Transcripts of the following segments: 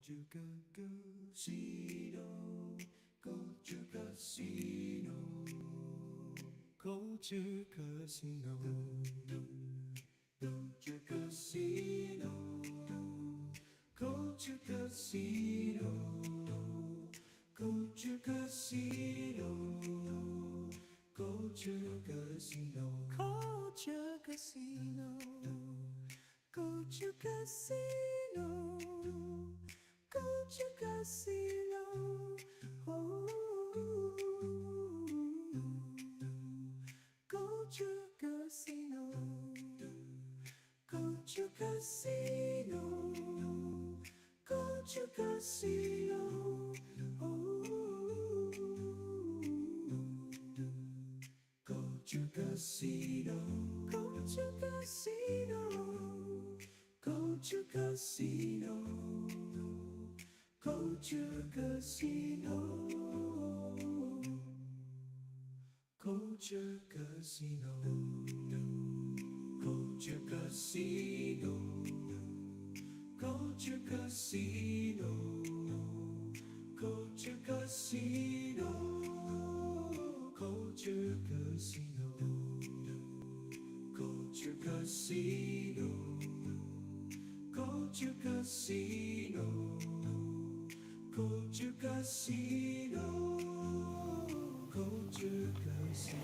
CultureCasino, CultureCasino, CultureCasino, CultureCasino, CultureCasino, CultureCasino, CultureCasino, CultureCasino, CultureCasino, CultureCasino, oh, CultureCasino, CultureCasino, CultureCasino, oh, CultureCasino, CultureCasino, CultureCasino, CultureCasino, CultureCasino, CultureCasino, CultureCasino, CultureCasino, CultureCasino, CultureCasino, CultureCasino, CultureCasino,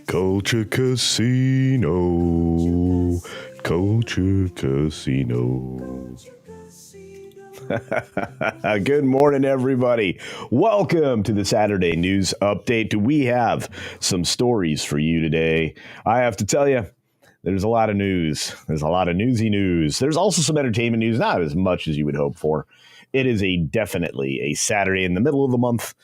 Culture Casino. Culture Casino. Good morning, everybody. Welcome to the Saturday News Update. We have some stories for you today. I have to tell you, there's a lot of news. There's a lot of newsy news. There's also some entertainment news, not as much as you would hope for. It is definitely a Saturday in the middle of the month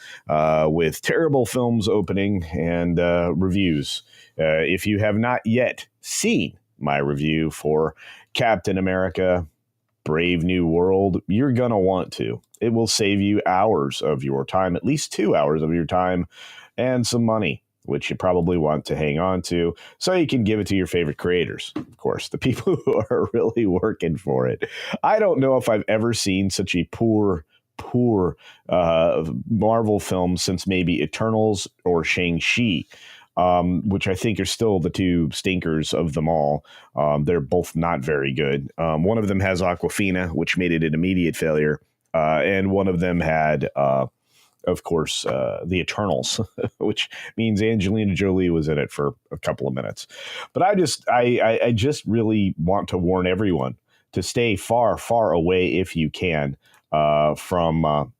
with terrible films opening and reviews. If you have not yet seen my review for Captain America, Brave New World, you're going to want to. It will save you hours of your time, at least 2 hours of your time, and some money, which you probably want to hang on to so you can give it to your favorite creators. Of course, the people who are really working for it. I don't know if I've ever seen such a poor Marvel film since maybe Eternals or Shang-Chi. Which I think are still the two stinkers of them all. They're both not very good. One of them has Aquafina, which made it an immediate failure. And one of them had, of course, the Eternals, which means Angelina Jolie was in it for a couple of minutes. But I just really want to warn everyone to stay far, far away if you can from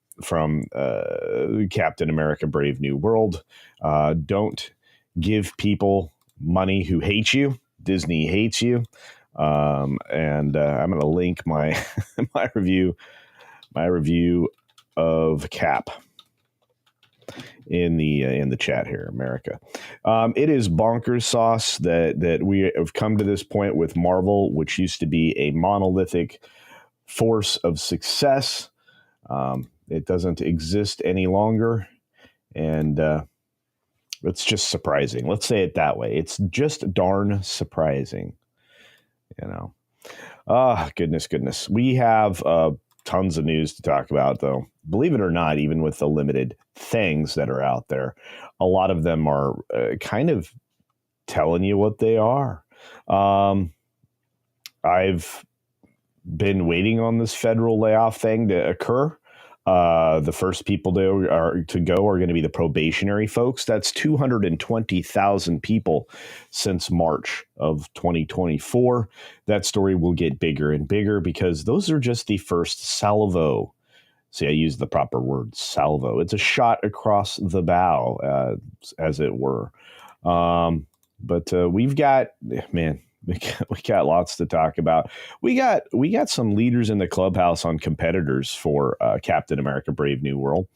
Captain America: Brave New World. Don't give people money who hate you. Disney hates you. And I'm going to link my my review of Cap in the chat here, America. It is bonkers sauce that we have come to this point with Marvel, which used to be a monolithic force of success. It doesn't exist any longer, and it's just surprising. Let's say it that way. It's just darn surprising, you know. Goodness. We have tons of news to talk about, though. Believe it or not, even with the limited things that are out there, a lot of them are kind of telling you what they are. I've been waiting on this federal layoff thing to occur. The first people to go are going to be the probationary folks. That's 220,000 people since March of 2024. That story will get bigger and bigger because those are just the first salvo. See, I use the proper word, salvo. It's a shot across the bow, as it were. But we've got, man, we got lots to talk about. We got some leaders in the clubhouse on competitors for Captain America: Brave New World.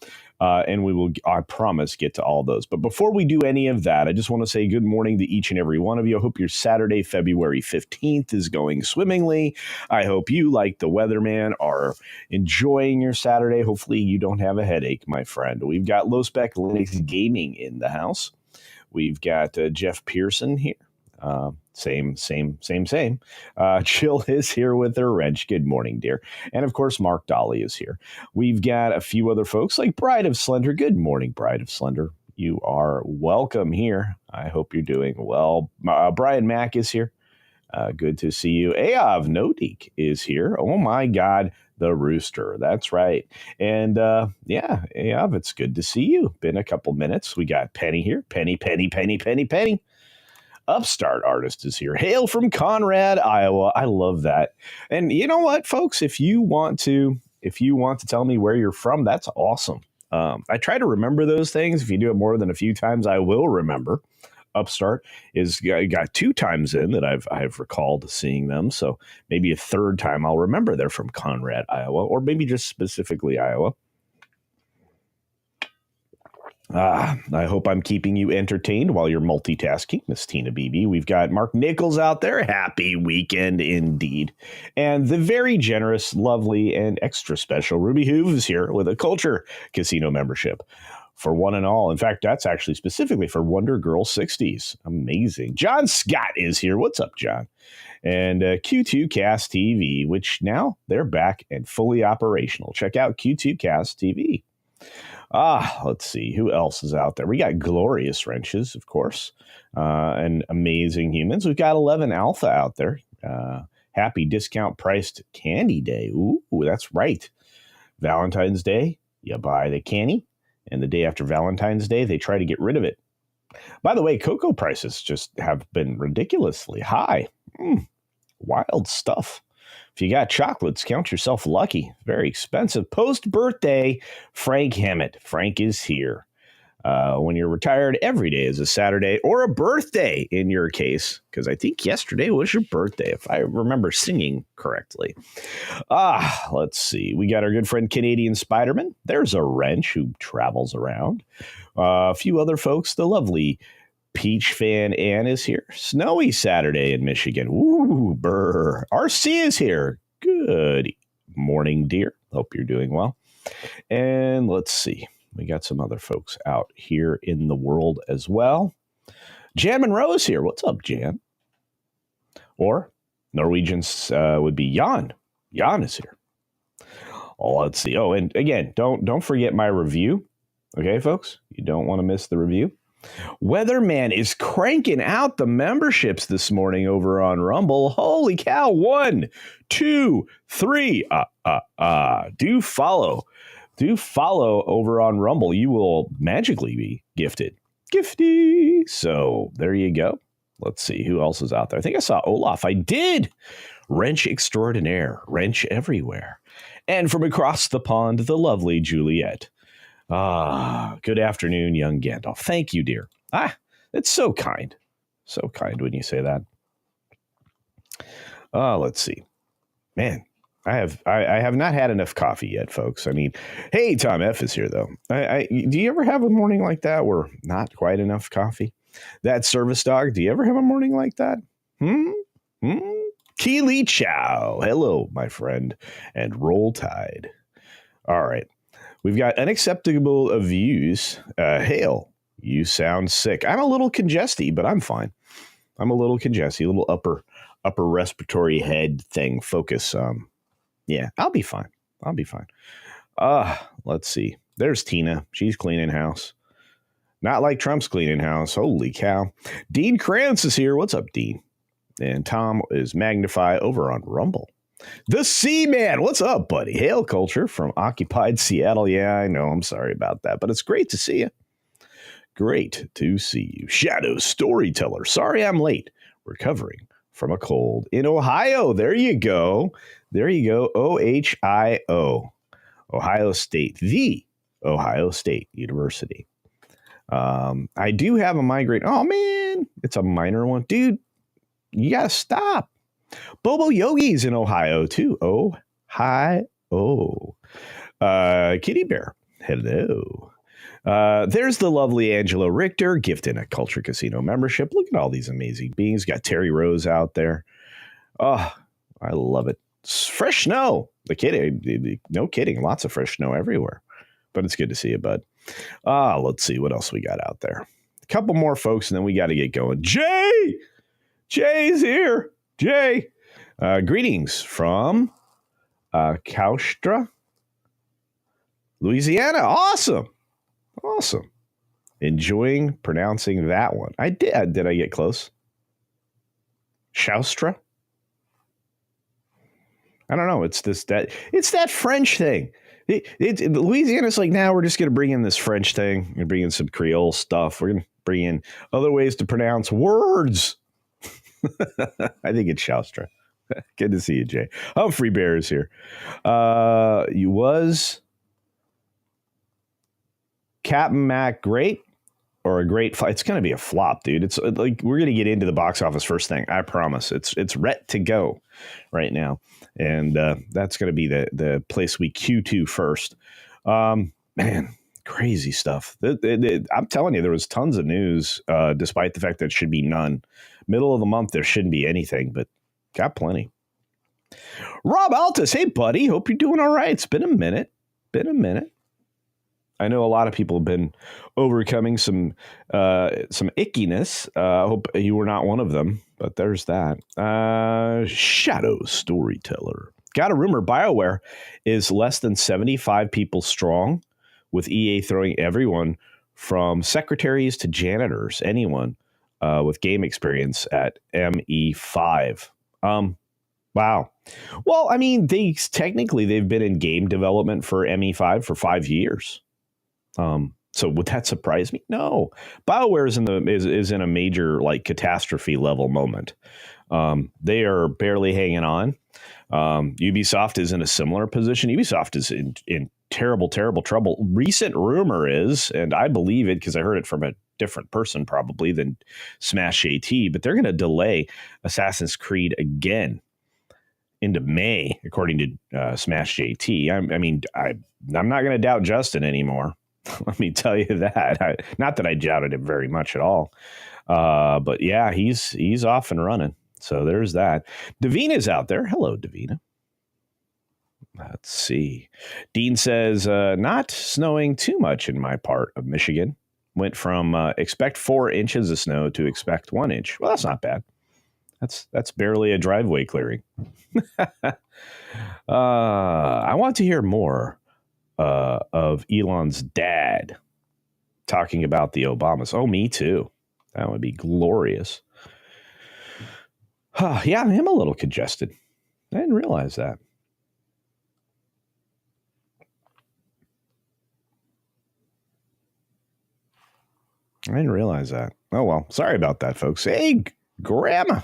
And we will, I promise, get to all those. But before we do any of that, I just want to say good morning to each and every one of you. I hope your Saturday, February 15th is going swimmingly. I hope you, like the weatherman, are enjoying your Saturday. Hopefully you don't have a headache, my friend. We've got Low Spec Linux Gaming in the house. We've got Jeff Pearson here. Same. Jill is here with her wrench. Good morning, dear. And of course, Mark Dolly is here. We've got a few other folks like Bride of Slender. Good morning, Bride of Slender. You are welcome here. I hope you're doing well. Brian Mack is here. Good to see you. Ayav Nodik is here. Oh my God, the rooster. That's right. And yeah, Ayav, it's good to see you. Been a couple minutes. We got Penny here. Penny. Upstart artist is here. Hail from Conrad, Iowa. I love that. And you know what, folks? If you want to tell me where you're from, that's awesome. I try to remember those things. If you do it more than a few times, I will remember. Upstart is got 2 times in that I've recalled seeing them. So maybe a third time I'll remember they're from Conrad, Iowa, or maybe just specifically Iowa. I hope I'm keeping you entertained while you're multitasking, Miss Tina BB. We've got Mark Nichols out there. Happy weekend indeed. And the very generous, lovely, and extra special Ruby Hooves is here with a Culture Casino membership for one and all. In fact, that's actually specifically for Wonder Girl 60s. Amazing. John Scott is here. What's up, John? And Q2Cast TV, which now they're back and fully operational. Check out Q2Cast TV. Let's see. Who else is out there? We got Glorious Wrenches, of course, and Amazing Humans. We've got 11 Alpha out there. Happy discount priced candy day. Ooh, that's right. Valentine's Day, you buy the candy, and the day after Valentine's Day, they try to get rid of it. By the way, cocoa prices just have been ridiculously high. Wild stuff. If you got chocolates, count yourself lucky. Very expensive. Post-birthday, Frank Hammett. Frank is here. When you're retired, every day is a Saturday or a birthday in your case, because I think yesterday was your birthday, if I remember singing correctly. Let's see. We got our good friend Canadian Spider-Man. There's a wrench who travels around. A few other folks. The lovely Peach fan Ann is here. Snowy Saturday in Michigan. Ooh, brr. RC is here. Good morning, dear. Hope you're doing well. And let's see. We got some other folks out here in the world as well. Jan Monroe is here. What's up, Jan? Or Norwegians would be Jan. Jan is here. Oh, let's see. Oh, and again, don't forget my review. Okay, folks? You don't want to miss the review. Weatherman is cranking out the memberships this morning over on Rumble. Holy cow. 1, 2, 3. Do follow over on Rumble. You will magically be gifted. Gifty. So there you go. Let's see who else is out there. I think I saw Olaf. I did. Wrench extraordinaire. Wrench everywhere. And from across the pond, the lovely Juliet. Good afternoon, young Gandalf. Thank you, dear. It's so kind. So kind when you say that. Let's see. Man, I have not had enough coffee yet, folks. I mean, hey, Tom F is here, though. Do you ever have a morning like that where not quite enough coffee? That service dog, do you ever have a morning like that? Keely Chow. Hello, my friend. And roll tide. All right. We've got unacceptable views. Hail, you sound sick. I'm a little congested, but I'm fine. I'm a little congested, a little upper respiratory head thing focus. Yeah, I'll be fine. Let's see. There's Tina. She's cleaning house. Not like Trump's cleaning house. Holy cow. Dean Krantz is here. What's up, Dean? And Tom is Magnify over on Rumble. The Seaman, what's up, buddy? Hail Culture from occupied Seattle. Yeah, I know. I'm sorry about that, but it's great to see you. Great to see you. Shadow Storyteller. Sorry I'm late. Recovering from a cold in Ohio. There you go. OHIO. Ohio State. The Ohio State University. I do have a migraine. Oh, man. It's a minor one. Dude, you got to stop. Bobo Yogi's in Ohio, too. Ohio. Kitty Bear. Hello. There's the lovely Angela Richter gifting a Culture Casino membership. Look at all these amazing beings. Got Terry Rose out there. Oh, I love it. Fresh snow. No kidding. Lots of fresh snow everywhere. But it's good to see you, bud. Let's see what else we got out there. A couple more folks, and then we got to get going. Jay's here. Jay. Greetings from Caustra, Louisiana. Awesome. Enjoying pronouncing that one. I did. Did I get close? Chaustra? I don't know. It's that French thing. Louisiana's like, now we're just going to bring in this French thing. We're going to bring in some Creole stuff. We're going to bring in other ways to pronounce words. I think it's Chaustra. Good to see you, Jay. Humphrey Bear is here. You was Captain Mac great or a great fight? It's going to be a flop, dude. It's like we're going to get into the box office first thing. I promise. It's ret to go right now, and that's going to be the place we cue to first. Man, crazy stuff. I'm telling you, there was tons of news, despite the fact that it should be none. Middle of the month, there shouldn't be anything, but got plenty. Rob Altus, hey buddy, hope you're doing all right. It's been a minute. I know a lot of people have been overcoming some ickiness. I hope you were not one of them, but there's that. Shadow Storyteller. Got a rumor BioWare is less than 75 people strong, with EA throwing everyone from secretaries to janitors, anyone with game experience at ME5. Wow. Well, I mean, they've been in game development for ME5 for 5 years. So would that surprise me? No. BioWare is in a major like catastrophe level moment. They are barely hanging on. Ubisoft is in a similar position. Ubisoft is in terrible trouble. Recent rumor is, and I believe it because I heard it from a different person probably than Smash JT, but they're going to delay Assassin's Creed again into May, according to Smash JT. I'm not going to doubt Justin anymore. Let me tell you that. Not that I doubted him very much at all. But yeah, he's off and running. So there's that. Davina's out there. Hello, Davina. Let's see. Dean says, not snowing too much in my part of Michigan. Went from expect 4 inches of snow to expect 1 inch. Well, that's not bad. That's barely a driveway clearing. I want to hear more of Elon's dad talking about the Obamas. Oh, me too. That would be glorious. Yeah, I am a little congested. I didn't realize that. Oh, well, sorry about that, folks. Hey, Grandma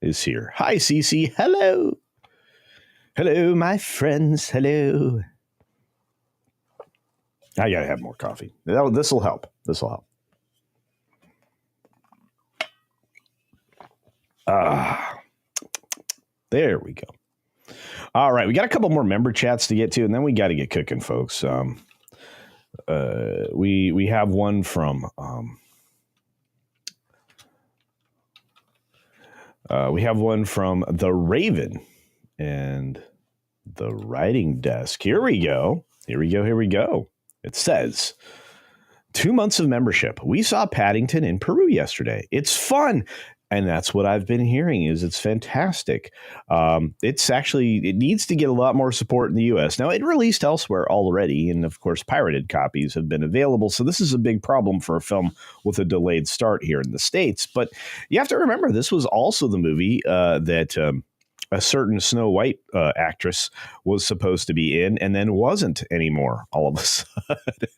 is here. Hi, Cece. Hello. Hello, my friends. Hello. I got to have more coffee. This will help. There we go. All right. We got a couple more member chats to get to, and then we got to get cooking, folks. We have one from the Raven and the Writing Desk. Here we go. It says 2 months of membership. We saw Paddington in Peru yesterday. It's fun. And that's what I've been hearing is it's fantastic. It needs to get a lot more support in the U.S. Now, it released elsewhere already. And of course, pirated copies have been available. So this is a big problem for a film with a delayed start here in the States. But you have to remember, this was also the movie that a certain Snow White actress was supposed to be in and then wasn't anymore all of a sudden.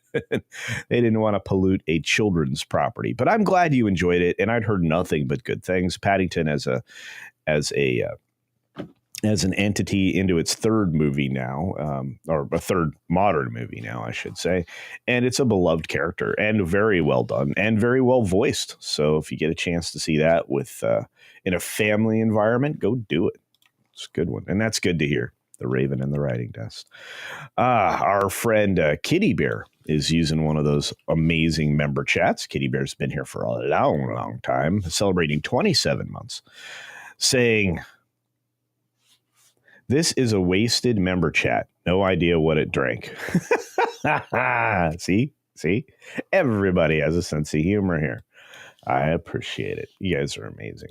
They didn't want to pollute a children's property. But I'm glad you enjoyed it, and I'd heard nothing but good things. Paddington as an entity into its third movie now, or a third modern movie now, I should say. And it's a beloved character and very well done and very well voiced. So if you get a chance to see that in a family environment, go do it. It's a good one. And that's good to hear. The Raven and the Writing Desk. Our friend Kitty Bear is using one of those amazing member chats. Kitty Bear's been here for a long time, celebrating 27 months, saying, this is a wasted member chat. No idea what it drank. See? Everybody has a sense of humor here. I appreciate it. You guys are amazing.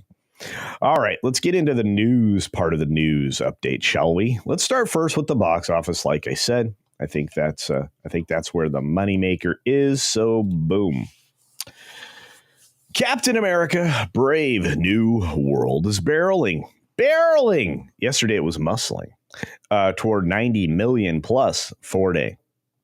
All right, let's get into the news part of the news update, shall we? Let's start first with the box office. Like I said, I think that's where the moneymaker is. So boom. Captain America, Brave New World is barreling. Yesterday it was muscling toward 90 million plus 4 day.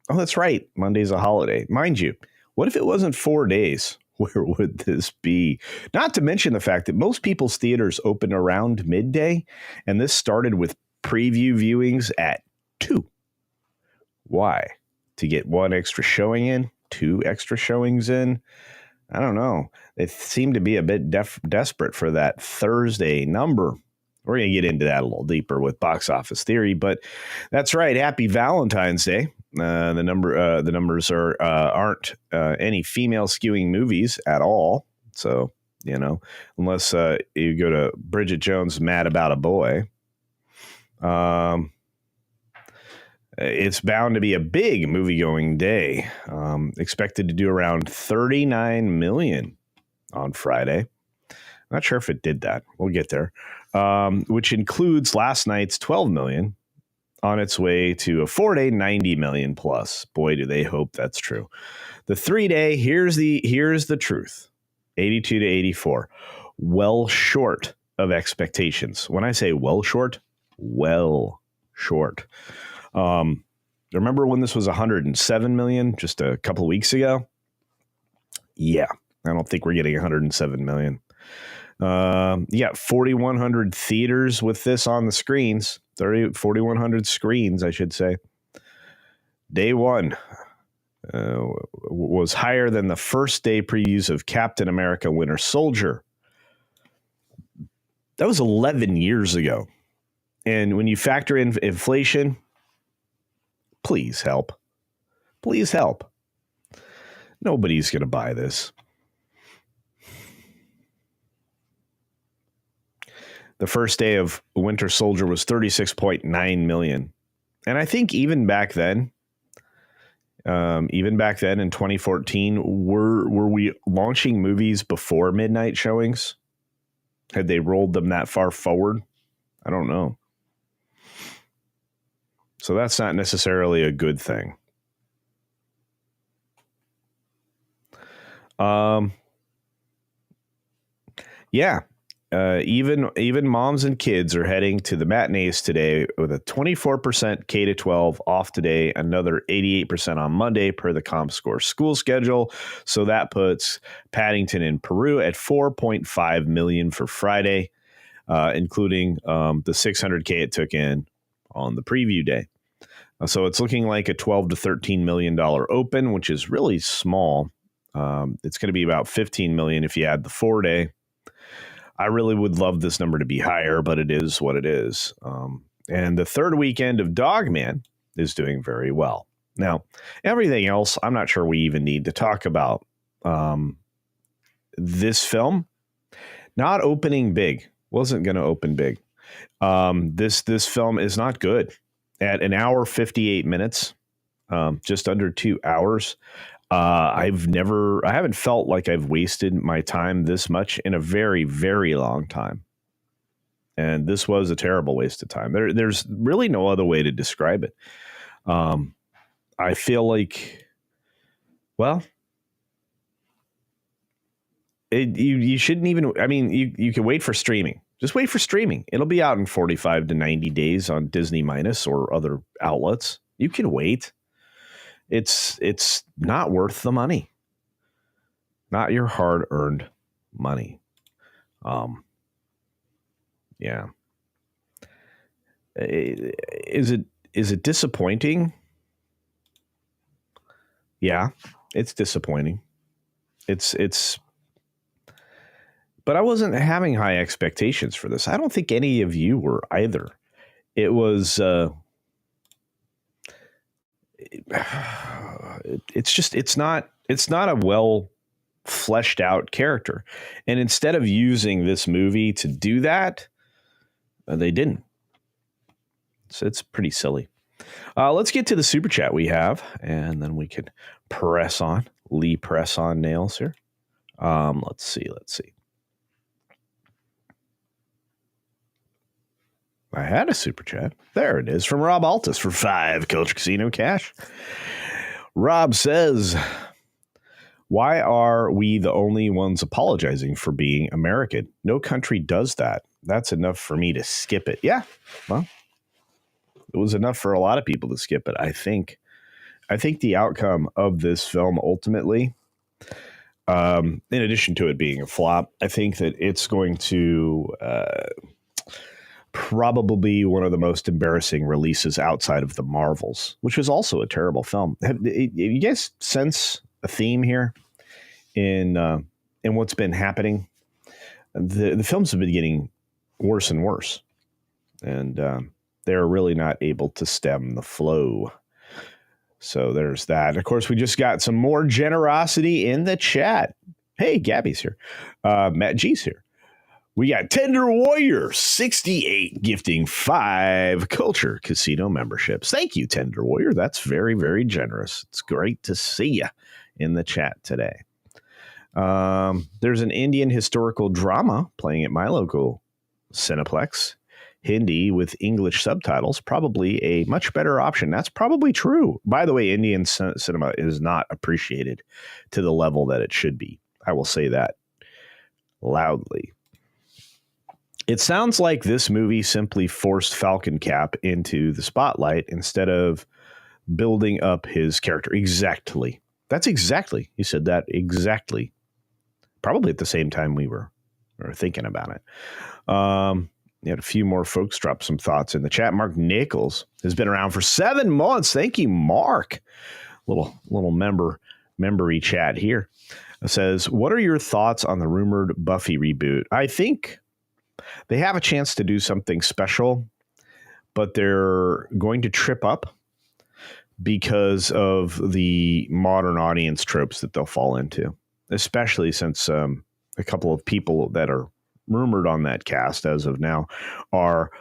Oh, that's right. Monday's a holiday. Mind you, what if it wasn't 4 days? Where would this be? Not to mention the fact that most people's theaters open around midday, and this started with preview viewings at 2. Why? To get one extra showing in, 2 extra showings in? I don't know. They seem to be a bit desperate for that Thursday number. We're going to get into that a little deeper with Box Office Theory, but that's right. Happy Valentine's Day. The numbers aren't any female skewing movies at all. So, unless you go to Bridget Jones' Mad About a Boy, it's bound to be a big movie-going day. Expected to do around 39 million on Friday. Not sure if it did that. We'll get there. Which includes last night's 12 million on its way to a 4-day 90 million plus. Boy, do they hope that's true. The 3-day, here's the truth. 82 to 84. Well short of expectations. When I say well short. Remember when this was 107 million just a couple weeks ago? Yeah, I don't think we're getting 107 million. 4,100 theaters with this on the screens. 4,100 screens, I should say. Day one was higher than the first day previews of Captain America Winter Soldier. That was 11 years ago. And when you factor in inflation, please help. Please help. Nobody's going to buy this. The first day of Winter Soldier was 36.9 million. And I think even back then in 2014, were we launching movies before midnight showings? Had they rolled them that far forward? I don't know. So that's not necessarily a good thing. Even moms and kids are heading to the matinees today with a 24% K-12 off today, another 88% on Monday per the ComScore school schedule. So that puts Paddington in Peru at 4.5 million for Friday, including the 600K it took in on the preview day. So it's looking like a $12 to $13 million open, which is really small. It's going to be about 15 million if you add the 4-day. I really would love this number to be higher, but it is what it is. And the third weekend of Dogman is doing very well. Now, everything else, I'm not sure we even need to talk about. This film, not opening big, wasn't going to open big. This film is not good. At an hour, 58 minutes, just under 2 hours. I haven't felt like I've wasted my time this much in a very, very long time. And this was a terrible waste of time. There's really no other way to describe it. I feel like, well, you shouldn't even, I mean, you can wait for streaming. Just wait for streaming. It'll be out in 45 to 90 days on Disney Minus or other outlets. You can wait. It's not worth the money. Not your hard-earned money. Yeah. Is it disappointing? Yeah, it's disappointing. It's but I wasn't having high expectations for this. I don't think any of you were either. It was it's not a well fleshed out character. And instead of using this movie to do that, they didn't. So it's pretty silly. Let's get to the super chat we have, and then we can press on nails here. Let's see. I had a super chat. There it is from Rob Altus for 5 Culture Casino cash. Rob says, why are we the only ones apologizing for being American? No country does that. That's enough for me to skip it. Yeah, well, it was enough for a lot of people to skip it. I think the outcome of this film ultimately, in addition to it being a flop, I think that it's going to probably one of the most embarrassing releases outside of the Marvels, which was also a terrible film. Have you guys sense a theme here in what's been happening? The films have been getting worse and worse, and they're really not able to stem the flow. So there's that. Of course, we just got some more generosity in the chat. Hey, Gabby's here. Matt G's here. We got Tender Warrior 68 gifting 5 Culture Casino memberships. Thank you, Tender Warrior. That's very, very generous. It's great to see you in the chat today. There's an Indian historical drama playing at my local Cineplex. Hindi with English subtitles, probably a much better option. That's probably true. By the way, Indian cinema is not appreciated to the level that it should be. I will say that loudly. It sounds like this movie simply forced Falcon Cap into the spotlight instead of building up his character. Exactly. That's exactly. You said that exactly. Probably at the same time we were thinking about it. You had a few more folks drop some thoughts in the chat. Mark Nichols has been around for 7 months. Thank you, Mark. Little membery chat here. It says, what are your thoughts on the rumored Buffy reboot? I think they have a chance to do something special, but they're going to trip up because of the modern audience tropes that they'll fall into, especially since a couple of people that are rumored on that cast as of now are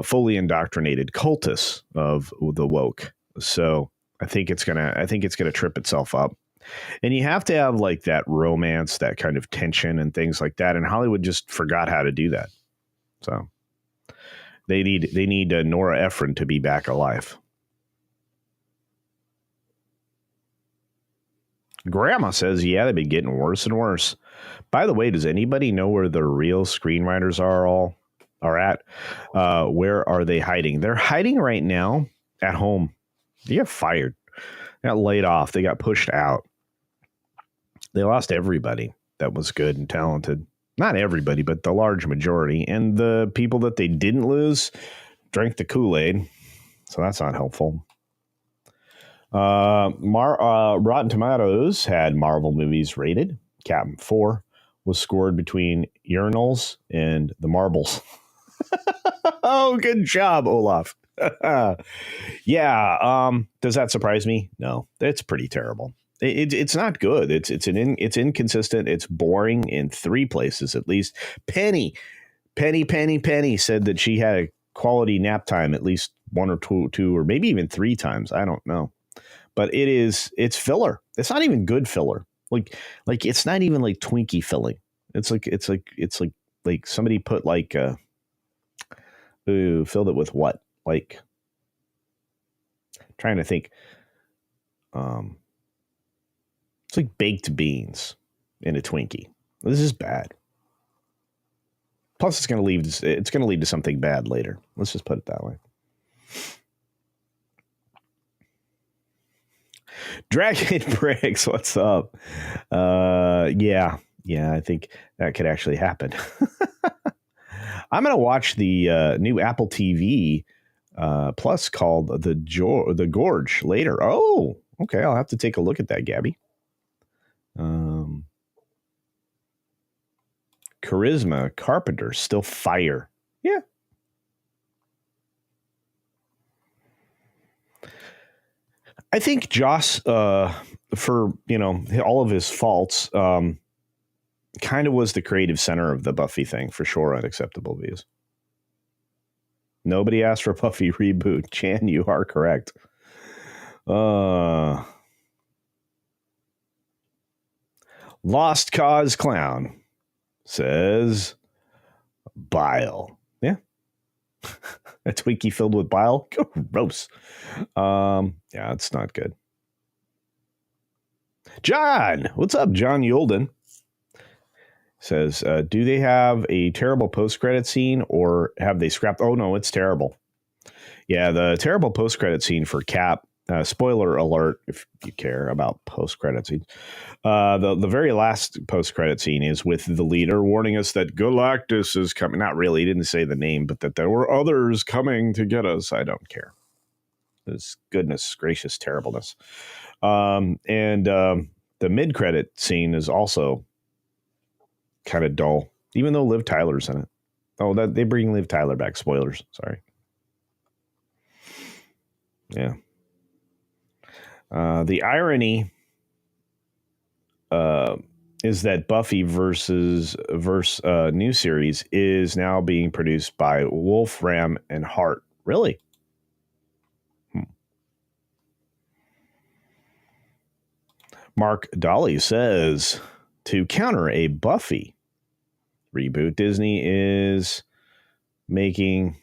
fully indoctrinated cultists of the woke. So I think it's gonna trip itself up. And you have to have like that romance, that kind of tension and things like that. And Hollywood just forgot how to do that. So they need Nora Ephron to be back alive. Grandma says, yeah, they've been getting worse and worse. By the way, does anybody know where the real screenwriters are at? Where are they hiding? They're hiding right now at home. They got fired. They got laid off. They got pushed out. They lost everybody that was good and talented. Not everybody, but the large majority. And the people that they didn't lose drank the Kool-Aid. So that's not helpful. Rotten Tomatoes had Marvel movies rated. Captain 4 was scored between urinals and the marbles. Oh, good job, Olaf. Yeah. Does that surprise me? No, it's pretty terrible. It's not good. It's inconsistent. It's boring in 3 places at least. Penny said that she had a quality nap time at least 1 or 2 or maybe even 3 times. I don't know. But it's filler. It's not even good filler. Like it's not even like Twinkie filling. It's like somebody put like filled it with what? Like trying to think. It's like baked beans in a Twinkie. This is bad. Plus, it's going to lead to something bad later. Let's just put it that way. Dragon Bricks, what's up? Yeah, I think that could actually happen. I'm going to watch the new Apple TV Plus called The Gorge later. Oh, okay. I'll have to take a look at that, Gabby. Charisma Carpenter still fire. Yeah. I think Joss, for all of his faults, kind of was the creative center of the Buffy thing for sure. Unacceptable views. Nobody asked for a Buffy reboot. Chan, you are correct. Lost Cause Clown says bile. Yeah. A Twinkie filled with bile? Gross. Yeah, it's not good. John, what's up, John Yolden? Says, do they have a terrible post-credit scene or have they scrapped? Oh, no, it's terrible. Yeah, the terrible post-credit scene for Cap. Spoiler alert, if you care about post-credit scenes. The very last post-credit scene is with the leader warning us that Galactus is coming. Not really, he didn't say the name, but that there were others coming to get us. I don't care. This goodness gracious terribleness. The mid-credit scene is also kind of dull, even though Liv Tyler's in it. Oh, that they bring Liv Tyler back. Spoilers. Sorry. Yeah. The irony is that Buffy versus new series is now being produced by Wolfram and Hart. Really? Mark Dolly says, to counter a Buffy reboot, Disney is making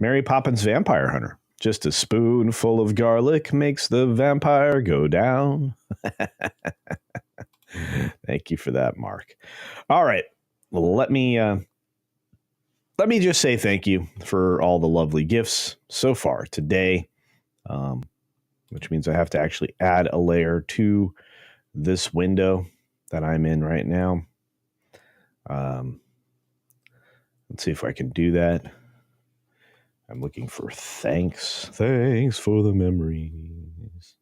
Mary Poppins Vampire Hunter. Just a spoonful of garlic makes the vampire go down. Thank you for that, Mark. All right. Well, let me just say thank you for all the lovely gifts so far today, which means I have to actually add a layer to this window that I'm in right now. Let's see if I can do that. I'm looking for thanks. Thanks for the memories.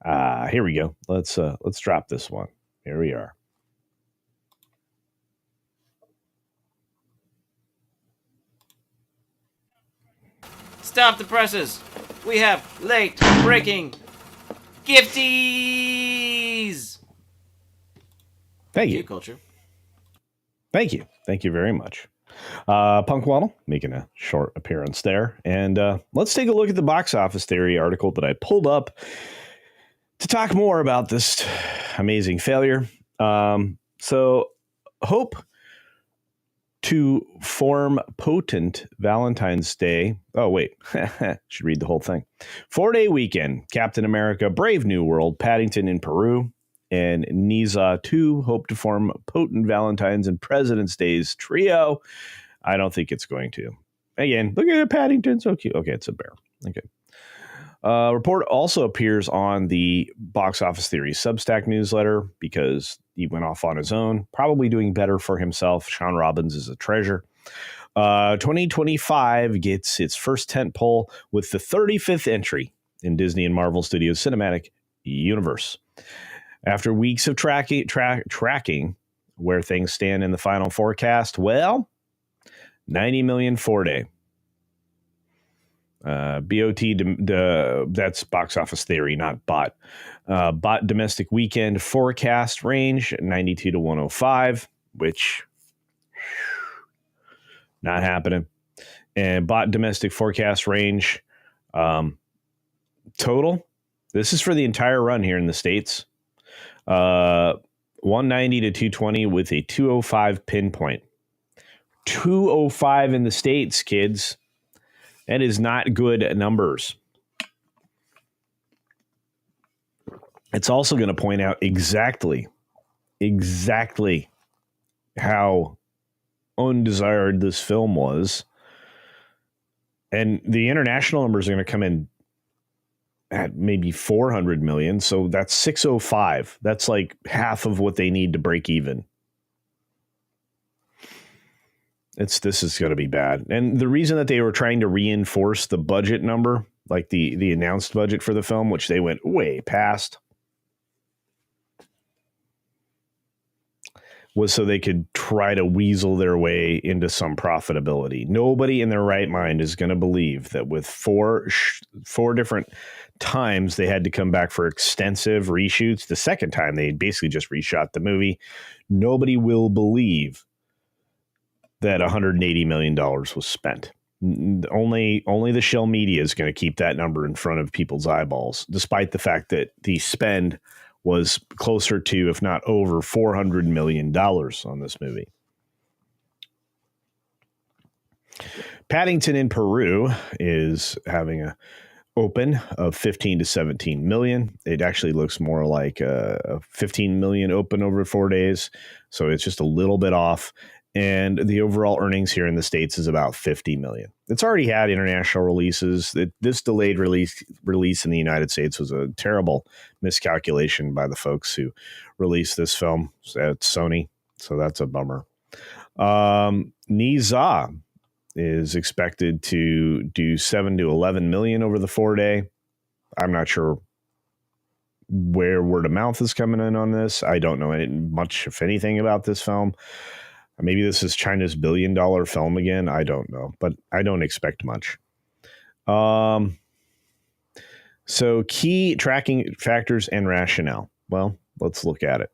Here we go. Let's drop this one. Here we are. Stop the presses. We have late breaking gifties. Thank you, Culture. Thank you. Thank you very much. Punk Waddle making a short appearance there. And let's take a look at the box office theory article that I pulled up to talk more about this amazing failure. So hope to form potent Valentine's Day. Oh, wait. Should read the whole thing. 4-day weekend. Captain America, Brave New World, Paddington in Peru, and Niza 2 hope to form potent Valentine's and President's Days trio. I don't think it's going to. Again, look at Paddington. So cute. Okay, it's a bear. Okay. Report also appears on the Box Office Theory Substack newsletter because he went off on his own, probably doing better for himself. Sean Robbins is a treasure. 2025 gets its first tentpole with the 35th entry in Disney and Marvel Studios Cinematic Universe. After weeks of tracking where things stand in the final forecast, well, 90 million 4-day. BOT, that's Box Office Theory, not BOT. BOT domestic weekend forecast range 92 to 105, which not happening. And BOT domestic forecast range total. This is for the entire run here in the States. 190 to 220 with a 205 pinpoint. 205 in the States, kids. That is not good numbers. It's also going to point out exactly how undesired this film was. And the international numbers are going to come in at maybe 400 million. So that's 605. That's like half of what they need to break even. This is going to be bad. And the reason that they were trying to reinforce the budget number, like the announced budget for the film, which they went way past, was so they could try to weasel their way into some profitability. Nobody in their right mind is going to believe that with four different times they had to come back for extensive reshoots. The second time they basically just reshot the movie. Nobody will believe that $180 million was spent. Only the shell media is going to keep that number in front of people's eyeballs, despite the fact that the spend was closer to, if not over, $400 million on this movie. Paddington in Peru is having a open of 15 to 17 million. It actually looks more like a 15 million open over 4 days. So it's just a little bit off. And the overall earnings here in the States is about 50 million. It's already had international releases. This delayed release in the United States was a terrible miscalculation by the folks who released this film at Sony. So that's a bummer. Niza is expected to do 7 to 11 million over the 4 day. I'm not sure where word of mouth is coming in on this. I don't know much, if anything, about this film. Maybe this is China's $1 billion film again. I don't know, but I don't expect much. So key tracking factors and rationale. Well, let's look at it.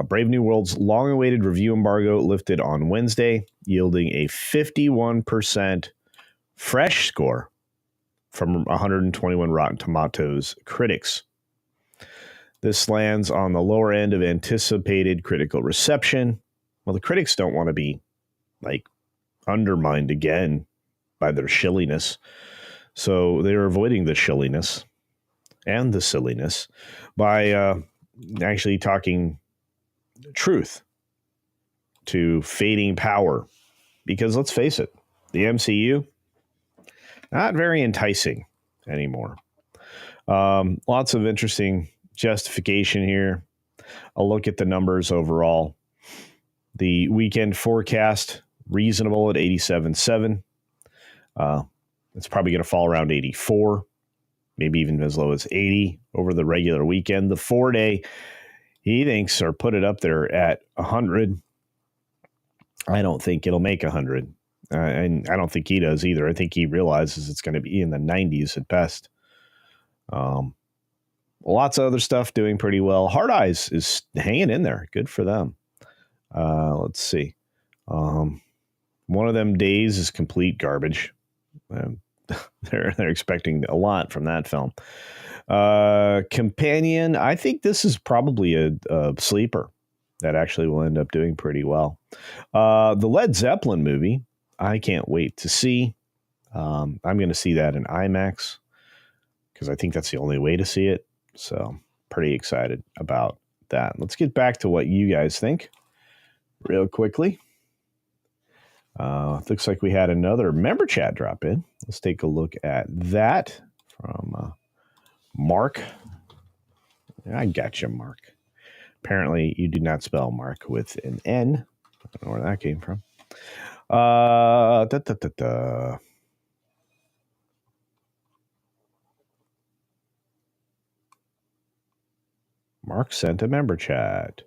Brave New World's long-awaited review embargo lifted on Wednesday, yielding a 51% fresh score from 121 Rotten Tomatoes critics. This lands on the lower end of anticipated critical reception. Well, the critics don't want to be undermined again by their shilliness, so they're avoiding the shilliness and the silliness by actually talking truth to fading power. Because let's face it, the MCU, not very enticing anymore. Lots of interesting justification here. I'll look at the numbers overall. The weekend forecast, reasonable at 87.7. It's probably going to fall around 84. Maybe even as low as 80 over the regular weekend. The 4 day, he thinks, or put it up there at 100. I don't think it'll make 100. And I don't think he does either. I think he realizes it's going to be in the 90s at best. Lots of other stuff doing pretty well. Hard Eyes is hanging in there. Good for them. Let's see. One of them days is complete garbage. They're expecting a lot from that film. Companion, I think this is probably a sleeper that actually will end up doing pretty well. The Led Zeppelin movie, I can't wait to see. I'm going to see that in IMAX because I think that's the only way to see it. So pretty excited about that. Let's get back to what you guys think real quickly. Looks like we had another member chat drop in. Let's take a look at that from Mark. I got you, Mark. Apparently, you do not spell Mark with an N. I don't know where that came from. Mark sent a member chat.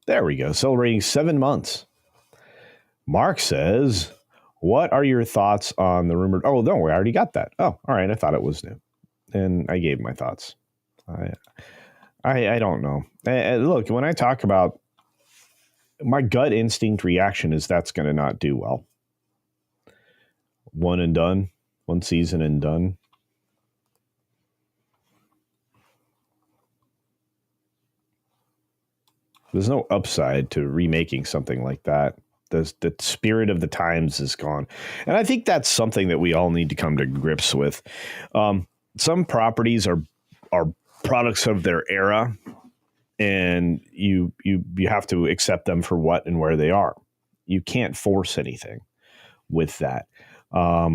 There we go. Celebrating 7 months. Mark says, what are your thoughts on the rumored... Oh, don't worry. I already got that. Oh, all right. I thought it was new. And I gave my thoughts. I don't know. Look, when I talk about my gut instinct reaction is that's going to not do well. One and done. One season and done. There's no upside to remaking something like that. The spirit of the times is gone. And I think that's something that we all need to come to grips with. Some properties are products of their era, and you have to accept them for what and where they are. You can't force anything with that. Yeah,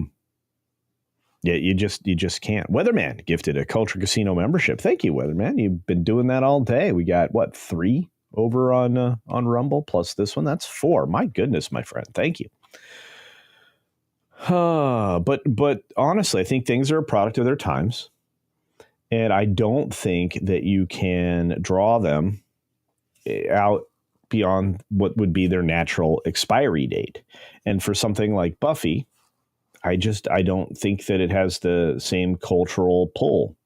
you just can't. Weatherman gifted a Culture Casino membership. Thank you, Weatherman. You've been doing that all day. We got 3 over on Rumble plus this one. That's 4. My goodness, my friend. Thank you. But honestly, I think things are a product of their times. And I don't think that you can draw them out beyond what would be their natural expiry date. And for something like Buffy, I don't think that it has the same cultural pull.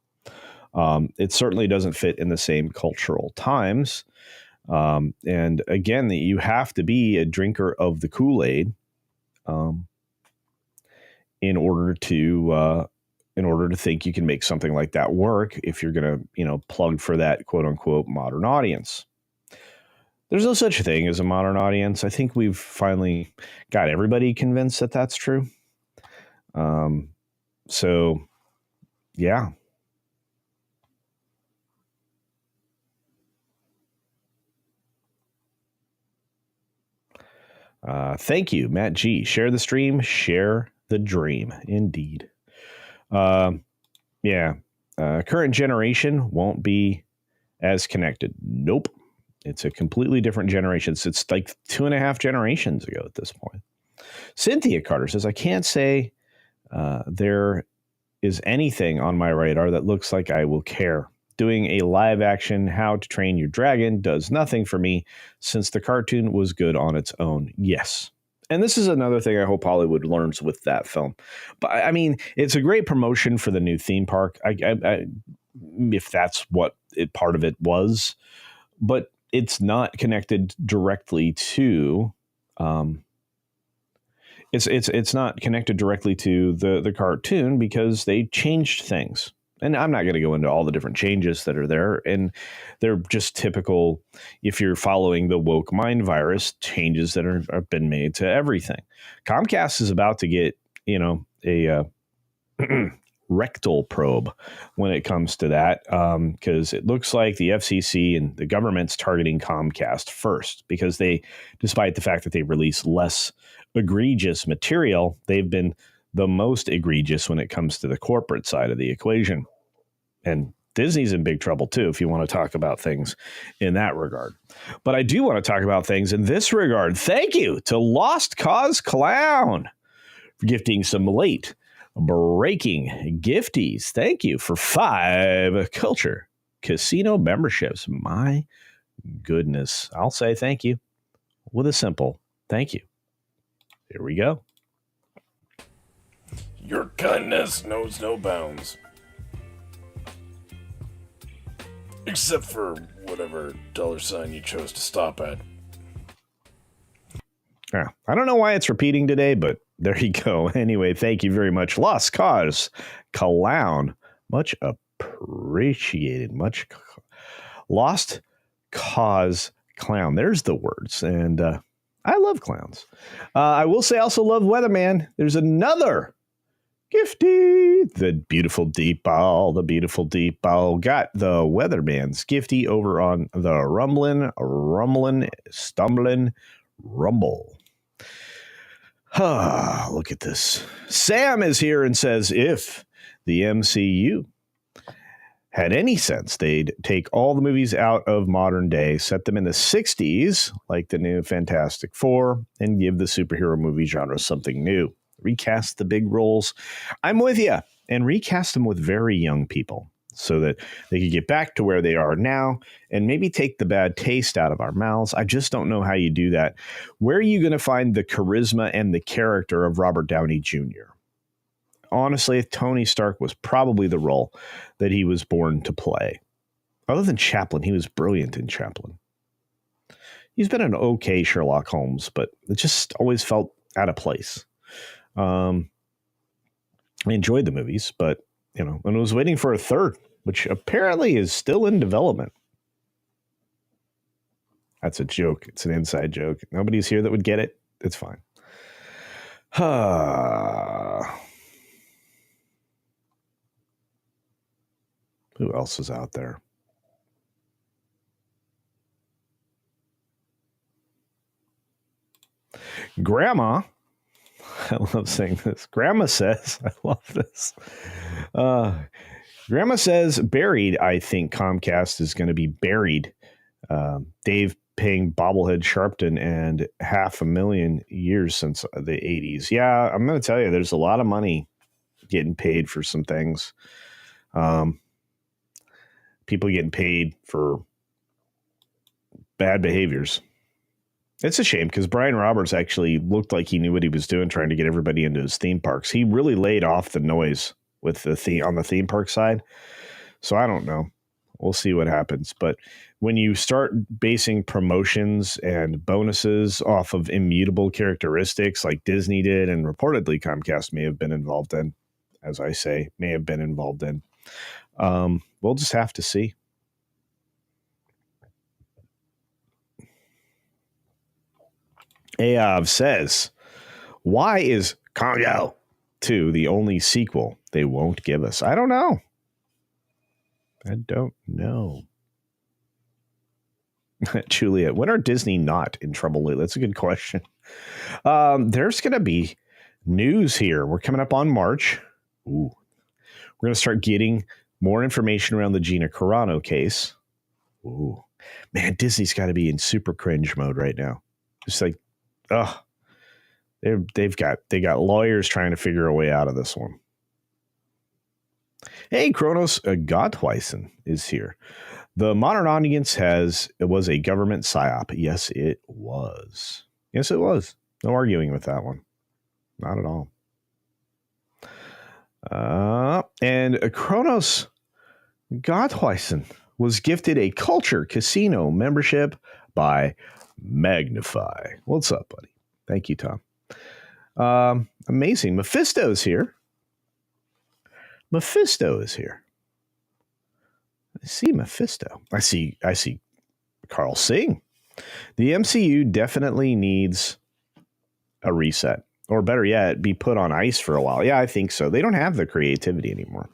It certainly doesn't fit in the same cultural times. And again, you have to be a drinker of the Kool-Aid in order to think you can make something like that work if you're going to, plug for that quote unquote modern audience. There's no such thing as a modern audience. I think we've finally got everybody convinced that that's true. So, yeah. Thank you, Matt G. Share the stream, share the dream. Indeed. Yeah. Current generation won't be as connected. Nope. It's a completely different generation. It's like 2.5 generations ago at this point. Cynthia Carter says, I can't say there is anything on my radar that looks like I will care. Doing a live action How to Train Your Dragon does nothing for me since the cartoon was good on its own. Yes. And this is another thing I hope Hollywood learns with that film. But I mean, it's a great promotion for the new theme park. If that's what part of it was, but it's not connected directly to it's not connected directly to the cartoon because they changed things. And I'm not going to go into all the different changes that are there. And they're just typical, if you're following the woke mind virus, changes that have been made to everything. Comcast is about to get, a rectal probe when it comes to that, because it looks like the FCC and the government's targeting Comcast first because they, despite the fact that they release less egregious material, they've been the most egregious when it comes to the corporate side of the equation. And Disney's in big trouble too, if you want to talk about things in that regard. But I do want to talk about things in this regard. Thank you to Lost Cause Clown for gifting some late breaking gifties. Thank you for 5 Culture Casino memberships. My goodness. I'll say thank you with a simple thank you. Here we go. Your kindness knows no bounds. Except for whatever $sign you chose to stop at. Yeah, I don't know why it's repeating today, but there you go. Anyway, thank you very much. Lost Cause Clown. Much appreciated. Lost Cause Clown. There's the words. And I love clowns. I will say I also love Weatherman. There's another gifty. The beautiful deep ball. Got the Weatherman's gifty over on the Stumbling Rumble. Look at this. Sam is here and says, if the MCU had any sense, they'd take all the movies out of modern day, set them in the 60s, like the new Fantastic Four, and give the superhero movie genre something new. Recast the big roles. I'm with you. And recast them with very young people so that they could get back to where they are now and maybe take the bad taste out of our mouths. I just don't know how you do that. Where are you going to find the charisma and the character of Robert Downey Jr.? Honestly, Tony Stark was probably the role that he was born to play. Other than Chaplin, he was brilliant in Chaplin. He's been an okay Sherlock Holmes, but it just always felt out of place. I enjoyed the movies, but, and I was waiting for a third, which apparently is still in development. That's a joke. It's an inside joke. Nobody's here that would get it. It's fine. Who else is out there? Grandma. I love saying this. Grandma says, I love this. Grandma says, buried. I think Comcast is going to be buried. Dave paying bobblehead Sharpton and 500,000 years since the 80s. Yeah, I'm going to tell you, there's a lot of money getting paid for some things. People getting paid for bad behaviors. It's a shame because Brian Roberts actually looked like he knew what he was doing, trying to get everybody into his theme parks. He really laid off the noise with the on the theme park side. So I don't know. We'll see what happens. But when you start basing promotions and bonuses off of immutable characteristics like Disney did, and reportedly Comcast may have been involved in, as I say, may have been involved in, we'll just have to see. Ayav says, why is Congo 2 the only sequel they won't give us? I don't know. Juliet, when are Disney not in trouble lately? That's a good question. There's going to be news here. We're coming up on March. Ooh. We're going to start getting more information around the Gina Carano case. Ooh. Man, Disney's got to be in super cringe mode right now. Just like, they got lawyers trying to figure a way out of this one. Hey, Kronos Gottweisen is here. The modern audience it was a government psyop. Yes, it was. Yes, it was. No arguing with that one. Not at all. And Kronos Gottweisen was gifted a CultureCasino membership by Magnify. What's up, buddy? Thank you, Tom. Amazing. Mephisto's here. Mephisto is here. I see Mephisto. I see Carl Singh. The MCU definitely needs a reset, or better yet, be put on ice for a while. Yeah, I think so. They don't have the creativity anymore.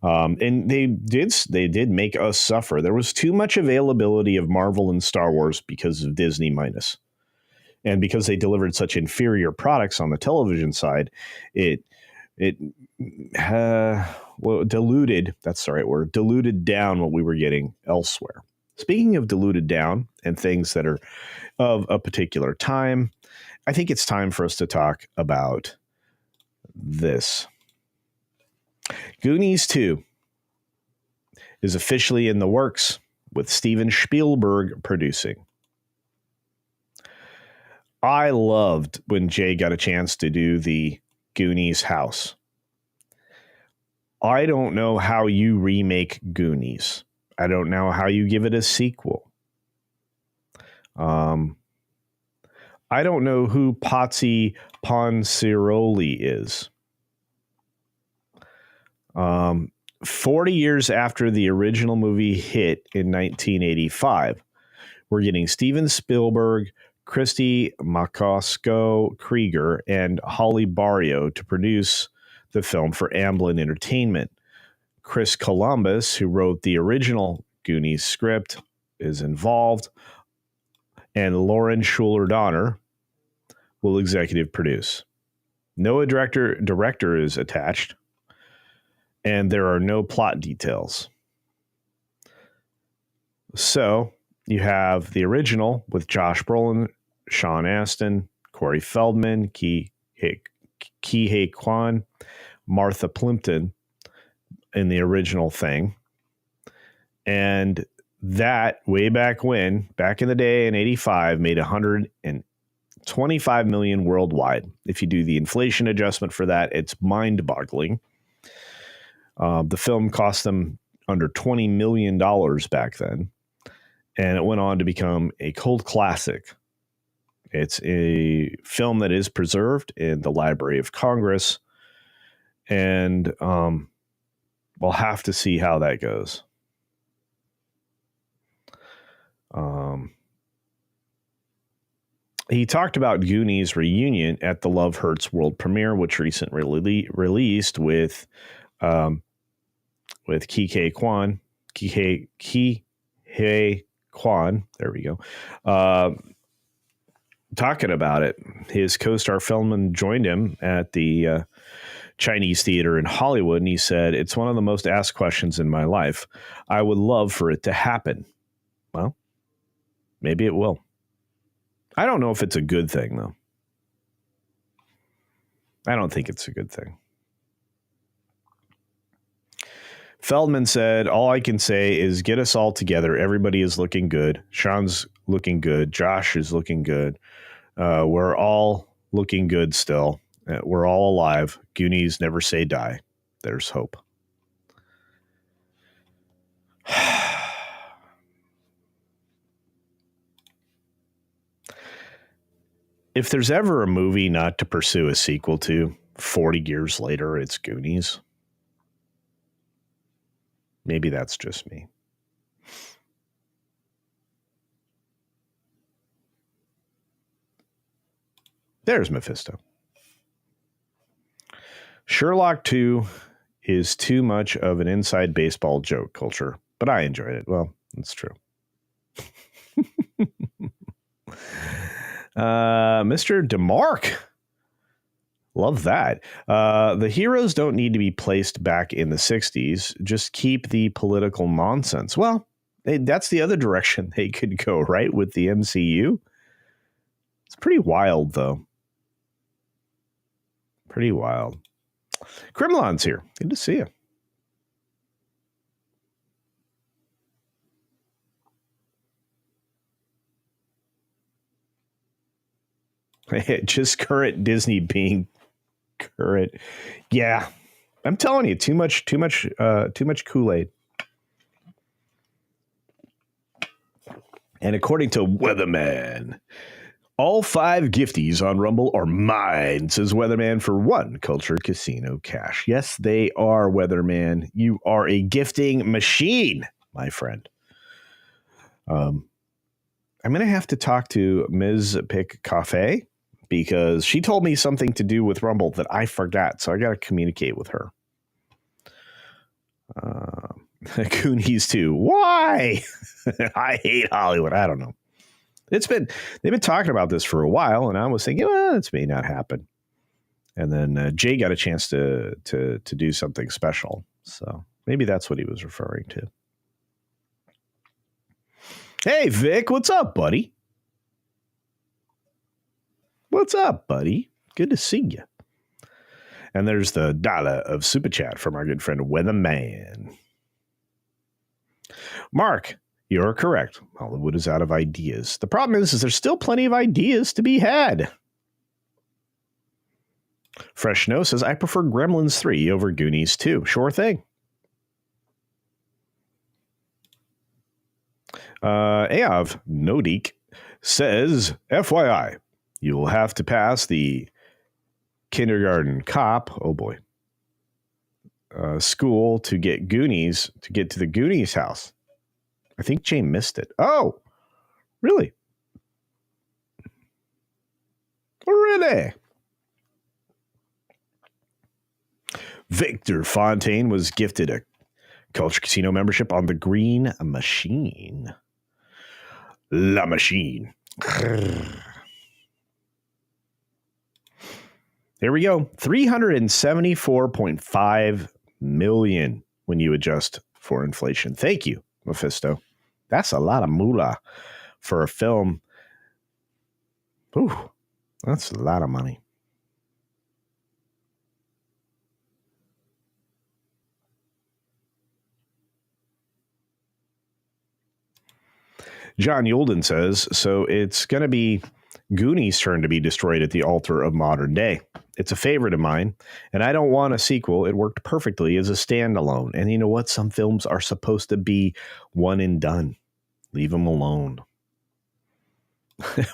And they did make us suffer. There was too much availability of Marvel and Star Wars because of Disney minus. And because they delivered such inferior products on the television side, it diluted, that's the right word, diluted down what we were getting elsewhere. Speaking of diluted down and things that are of a particular time, I think it's time for us to talk about this. Goonies 2 is officially in the works with Steven Spielberg producing. I loved when Jay got a chance to do the Goonies house. I don't know how you remake Goonies. I don't know how you give it a sequel. I don't know who Patsy Ponsiroli is. 40 years after the original movie hit in 1985, we're getting Steven Spielberg, Christy McCosco Krieger, and Holly Barrio to produce the film for Amblin Entertainment. Chris Columbus, who wrote the original Goonies script, is involved, and Lauren Schuler Donner will executive produce. No director is attached, and there are no plot details. So you have the original with Josh Brolin, Sean Astin, Corey Feldman, Kihei Kwan, Martha Plimpton in the original thing. And that, way back in the day in 85, made $125 million worldwide. If you do the inflation adjustment for that, it's mind-boggling. The film cost them under $20 million back then, and it went on to become a cult classic. It's a film that is preserved in the Library of Congress, and we'll have to see how that goes. He talked about Goonies reunion at the Love Hurts world premiere, which recently released with Kihei Kwan. There we go. Talking about it, his co-star Feldman joined him at the Chinese Theater in Hollywood, and he said, "It's one of the most asked questions in my life. I would love for it to happen." Well, maybe it will. I don't know if it's a good thing, though. I don't think it's a good thing. Feldman said, "All I can say is get us all together. Everybody is looking good. Sean's looking good. Josh is looking good. We're all looking good still. We're all alive. Goonies never say die. There's hope." If there's ever a movie not to pursue a sequel to 40 years later, it's Goonies. Maybe that's just me. There's Mephisto. Sherlock 2 is too much of an inside baseball joke culture, but I enjoyed it. Well, that's true. Mr. DeMarc. Love that. The heroes don't need to be placed back in the 60s. Just keep the political nonsense. Well, that's the other direction they could go, right? With the MCU. It's pretty wild, though. Pretty wild. Crimlon's here. Good to see you. Just current Disney being current. Yeah. I'm telling you, too much Kool-Aid. And according to Weatherman, all 5 gifties on Rumble are mine, says Weatherman, for 1 Culture Casino cash. Yes, they are, Weatherman. You are a gifting machine, my friend. I'm going to have to talk to Ms. Pick Cafe because she told me something to do with Rumble that I forgot, so I got to communicate with her. Goonies too. Why? I hate Hollywood. I don't know. They've been talking about this for a while, and I was thinking, well, this may not happen. And then Jay got a chance to do something special, so maybe that's what he was referring to. Hey, Vic, what's up, buddy? What's up, buddy? Good to see you. And there's the dollar of super chat from our good friend Weatherman. Mark, you're correct. Hollywood is out of ideas. The problem is there's still plenty of ideas to be had. Fresh Snow says, I prefer Gremlins 3 over Goonies 2. Sure thing. Eav Nodik says, FYI, you will have to pass the kindergarten cop, oh boy, school to get to the Goonies house. I think Jay missed it. Oh, really? Really? Victor Fontaine was gifted a Culture Casino membership on the Green Machine. La Machine. Here we go. 374.5 million when you adjust for inflation. Thank you, Mephisto. That's a lot of moolah for a film. Ooh, that's a lot of money. John Yulden says, so it's going to be Goonies' turn to be destroyed at the altar of modern day. It's a favorite of mine, and I don't want a sequel. It worked perfectly as a standalone. And you know what? Some films are supposed to be one and done. Leave them alone.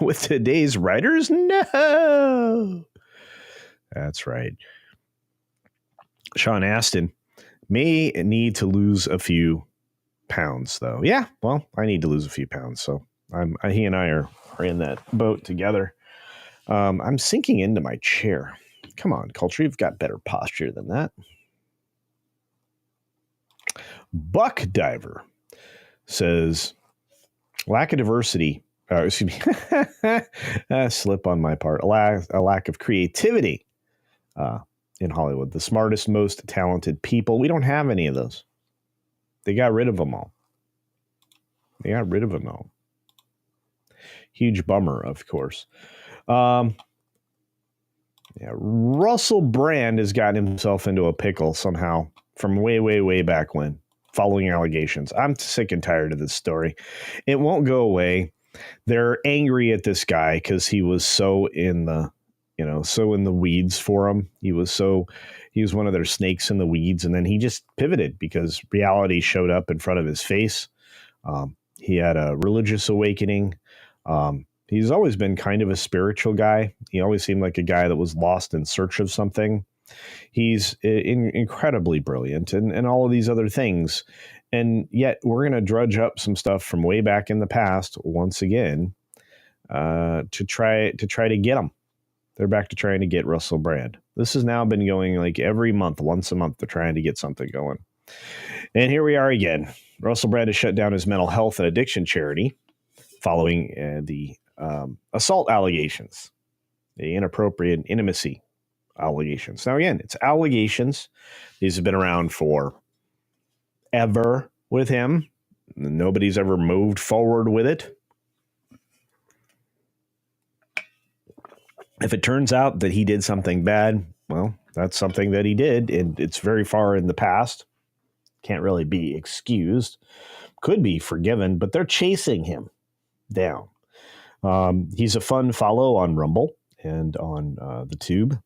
With today's writers? No. That's right. Sean Astin may need to lose a few pounds, though. Yeah, well, I need to lose a few pounds, so he and I are in that boat together. I'm sinking into my chair. Come on, Culture, you've got better posture than that. Buck Diver says, lack of diversity, excuse me, slip on my part, a lack of creativity in Hollywood. The smartest, most talented people, we don't have any of those. They got rid of them all. Huge bummer, of course. Russell Brand has gotten himself into a pickle somehow from way, way, way back when, following allegations. I'm sick and tired of this story. It won't go away. They're angry at this guy because he was so in the weeds for him. He was one of their snakes in the weeds, and then he just pivoted because reality showed up in front of his face. He had a religious awakening. He's always been kind of a spiritual guy. He always seemed like a guy that was lost in search of something. He's incredibly brilliant and all of these other things. And yet we're going to drudge up some stuff from way back in the past once again to try to get him. They're back to trying to get Russell Brand. This has now been going like every month, once a month. They're trying to get something going. And here we are again. Russell Brand has shut down his mental health and addiction charity following the assault allegations, the inappropriate intimacy allegations. Now, again, it's allegations. These have been around for ever with him. Nobody's ever moved forward with it. If it turns out that he did something bad, well, that's something that he did, and it's very far in the past. Can't really be excused. Could be forgiven, but they're chasing him down. He's a fun follow on Rumble and on the Tube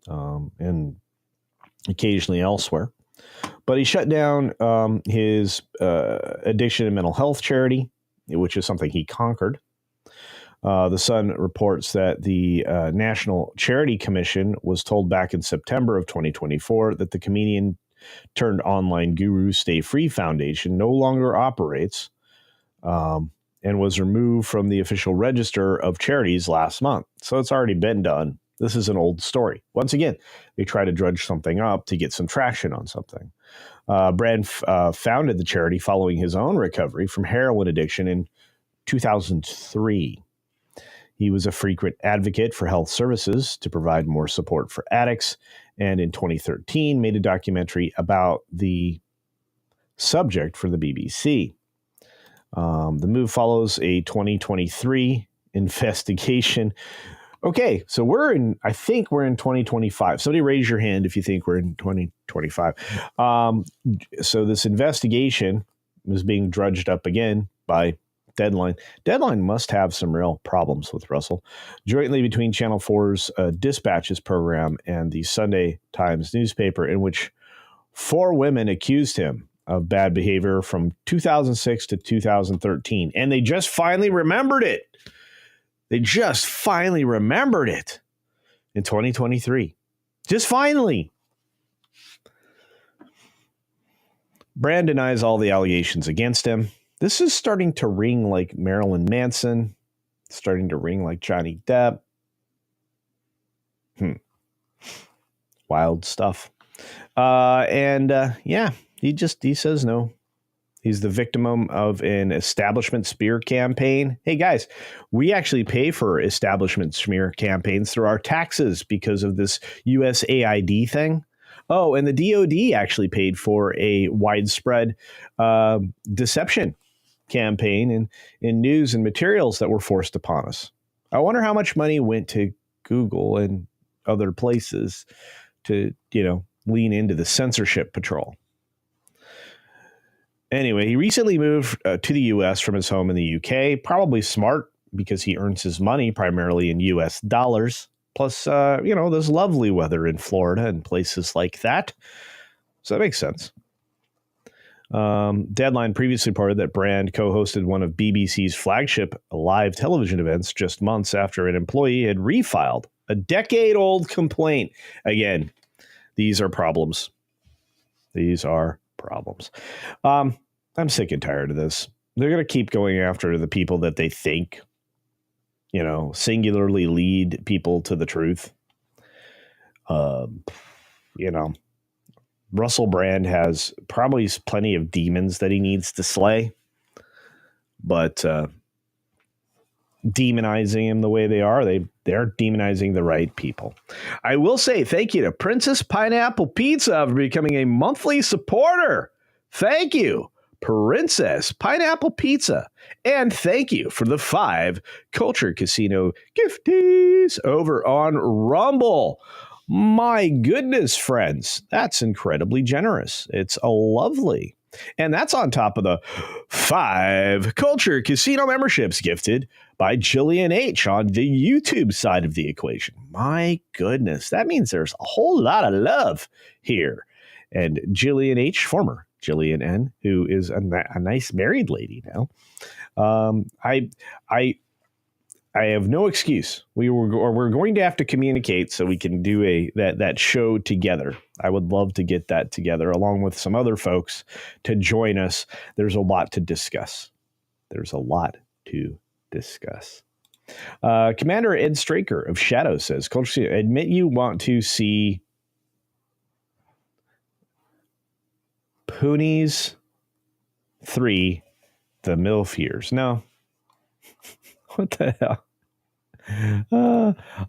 and occasionally elsewhere. But he shut down his addiction and mental health charity, which is something he conquered. The Sun reports that the National Charity Commission was told back in September of 2024 that the comedian turned online guru Stay Free Foundation no longer operates and was removed from the official register of charities last month. So it's already been done. This is an old story. Once again, they try to drudge something up to get some traction on something. Brand founded the charity following his own recovery from heroin addiction in 2003. He was a frequent advocate for health services to provide more support for addicts, and in 2013 made a documentary about the subject for the BBC. The move follows a 2023 investigation. Okay, so I think we're in 2025. Somebody raise your hand if you think we're in 2025. So this investigation was being drudged up again by Deadline. Deadline must have some real problems with Russell. Jointly between Channel 4's Dispatches program and the Sunday Times newspaper, in which 4 women accused him of bad behavior from 2006 to 2013. And they just finally remembered it. They just finally remembered it in 2023. Just finally. Brand denies all the allegations against him. This is starting to ring like Marilyn Manson, starting to ring like Johnny Depp. Wild stuff. He says no. He's the victim of an establishment smear campaign. Hey, guys, we actually pay for establishment smear campaigns through our taxes because of this USAID thing. Oh, and the DOD actually paid for a widespread deception campaign in news and materials that were forced upon us. I wonder how much money went to Google and other places to, lean into the censorship patrol. Anyway, he recently moved to the U.S. from his home in the U.K. Probably smart because he earns his money primarily in U.S. dollars. Plus, there's lovely weather in Florida and places like that. So that makes sense. Deadline previously reported that Brand co-hosted one of BBC's flagship live television events just months after an employee had refiled a decade-old complaint. Again, these are problems. These are problems. I'm sick and tired of this. They're going to keep going after the people that they think, singularly lead people to the truth. Russell Brand has probably plenty of demons that he needs to slay, but demonizing him the way they are, they're demonizing the right people. I will say thank you to Princess Pineapple Pizza for becoming a monthly supporter. Thank you, Princess Pineapple Pizza. And thank you for the 5 Culture Casino gifties over on Rumble. My goodness, friends, that's incredibly generous. It's lovely. And that's on top of the 5 Culture Casino memberships gifted by Jillian H. on the YouTube side of the equation. My goodness, that means there's a whole lot of love here. And Jillian H., former Jillian N., who is a nice married lady now. I have no excuse. We're going to have to communicate so we can do that show together. I would love to get that together along with some other folks to join us. There's a lot to discuss. Commander Ed Straker of Shadow says, Culture, admit you want to see Poonies 3, The MILF Years. No. What the hell?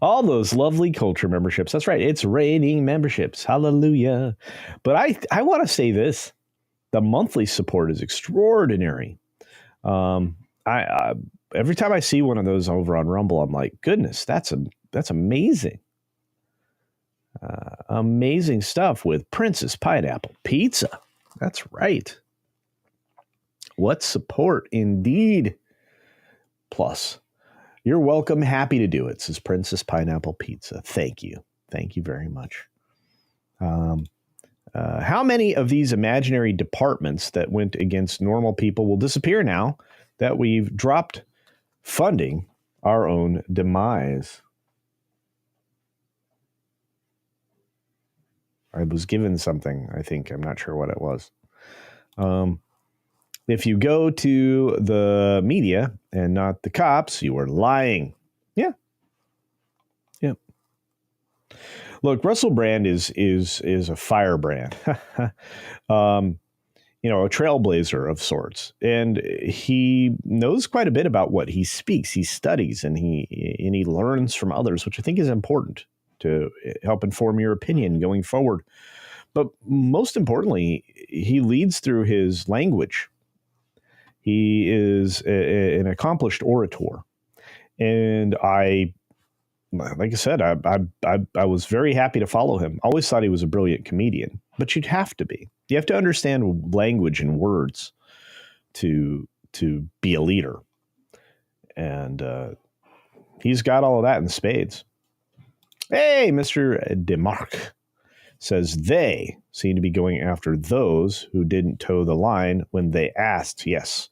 All those lovely culture memberships. That's right. It's raining memberships. Hallelujah. But I want to say this. The monthly support is extraordinary. I every time I see one of those over on Rumble, I'm like, goodness, that's amazing. Amazing stuff with Princess Pineapple Pizza. That's right. What support indeed. Plus, you're welcome. Happy to do it, says Princess Pineapple Pizza. Thank you. Thank you very much. How many of these imaginary departments that went against normal people will disappear now that we've dropped funding our own demise? I was given something, I think. I'm not sure what it was. If you go to the media and not the cops, you are lying. Yeah. Yeah. Look, Russell Brand is a firebrand. A trailblazer of sorts. And he knows quite a bit about what he speaks. He studies and he learns from others, which I think is important to help inform your opinion going forward. But most importantly, he leads through his language. He is an accomplished orator. And like I said, I was very happy to follow him. Always thought he was a brilliant comedian, but you'd have to be. You have to understand language and words to be a leader. And he's got all of that in spades. Hey, Mr. DeMarc says they seem to be going after those who didn't toe the line when they asked. Yes.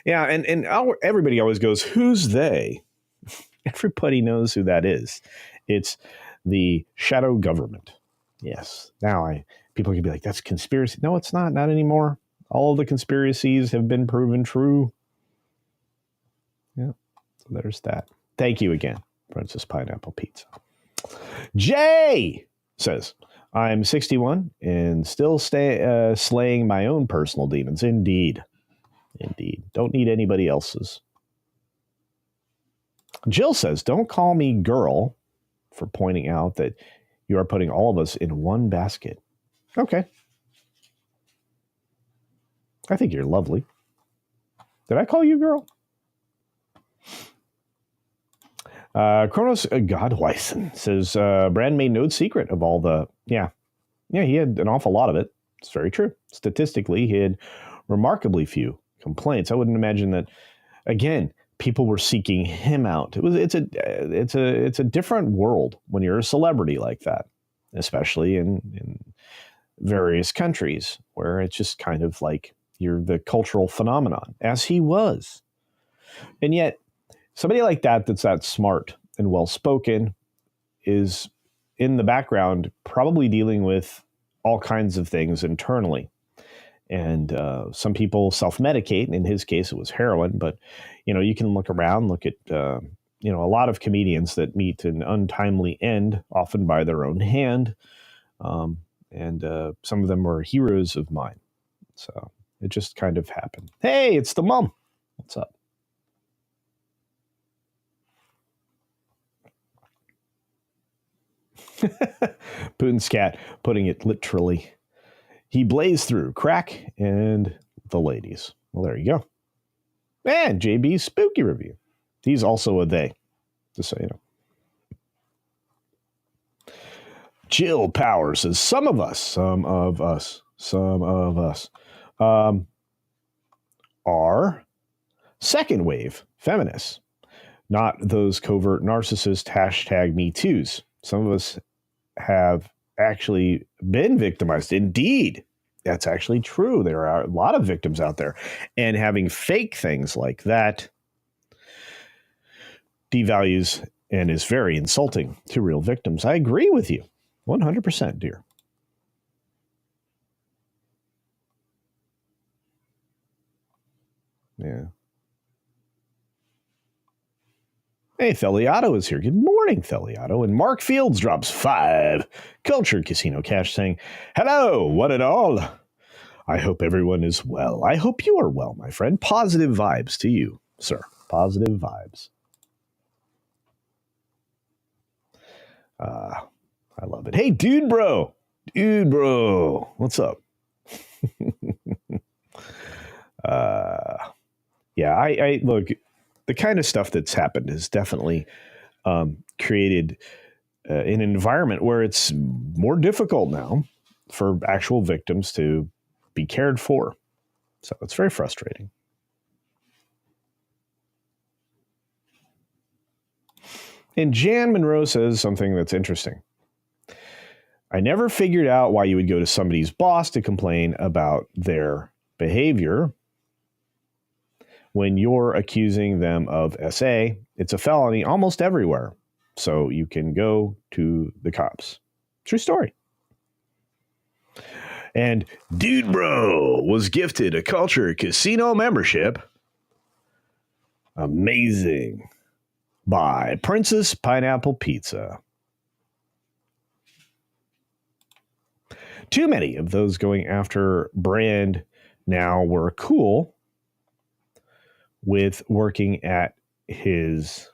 Yeah, and everybody always goes, who's they? Everybody knows who that is. It's the shadow government. Yes. Now people can be like, that's conspiracy. No, it's not. Not anymore. All of the conspiracies have been proven true. Yeah. So there's that. Thank you again, Princess Pineapple Pizza. Jay says, I'm 61 and still slaying my own personal demons. Indeed. Indeed. Don't need anybody else's. Jill says, don't call me girl for pointing out that you are putting all of us in one basket. Okay. I think you're lovely. Did I call you girl? Kronos Godweisen says, Brand made no secret of all the... Yeah, he had an awful lot of it. It's very true. Statistically, he had remarkably few complaints. I wouldn't imagine that, again, people were seeking him out. It's a different world when you're a celebrity like that, especially in various countries where it's just kind of like you're the cultural phenomenon, as he was. And yet, somebody like that's that smart and well-spoken is in the background probably dealing with all kinds of things internally. And some people self-medicate. In his case, it was heroin. But, you can look around, look at, a lot of comedians that meet an untimely end, often by their own hand. And some of them were heroes of mine. So it just kind of happened. Hey, it's the mom. What's up? Putin's cat, putting it literally. He blazed through crack and the ladies. Well, there you go. And JB's spooky review. He's also a they, just so you know. Jill Power says, some of us are second wave feminists, not those covert narcissist hashtag Me Too's. Some of us have actually been victimized. Indeed, that's actually true. There are a lot of victims out there, and having fake things like that devalues and is very insulting to real victims. I agree with you 100%, dear. Yeah. Hey, Theliato is here. Good morning, Theliato. And Mark Fields drops 5 Culture Casino cash saying, hello, one and all. I hope everyone is well. I hope you are well, my friend. Positive vibes to you, sir. Positive vibes. I love it. Hey, dude, bro. Dude, bro. What's up? Yeah, I look, the kind of stuff that's happened has definitely created an environment where it's more difficult now for actual victims to be cared for. So it's very frustrating. And Jan Monroe says something that's interesting. I never figured out why you would go to somebody's boss to complain about their behavior when you're accusing them of SA. It's a felony almost everywhere. So you can go to the cops. True story. And Dude Bro was gifted a Culture Casino membership. Amazing. By Princess Pineapple Pizza. Too many of those going after Brand now were cool with working at his...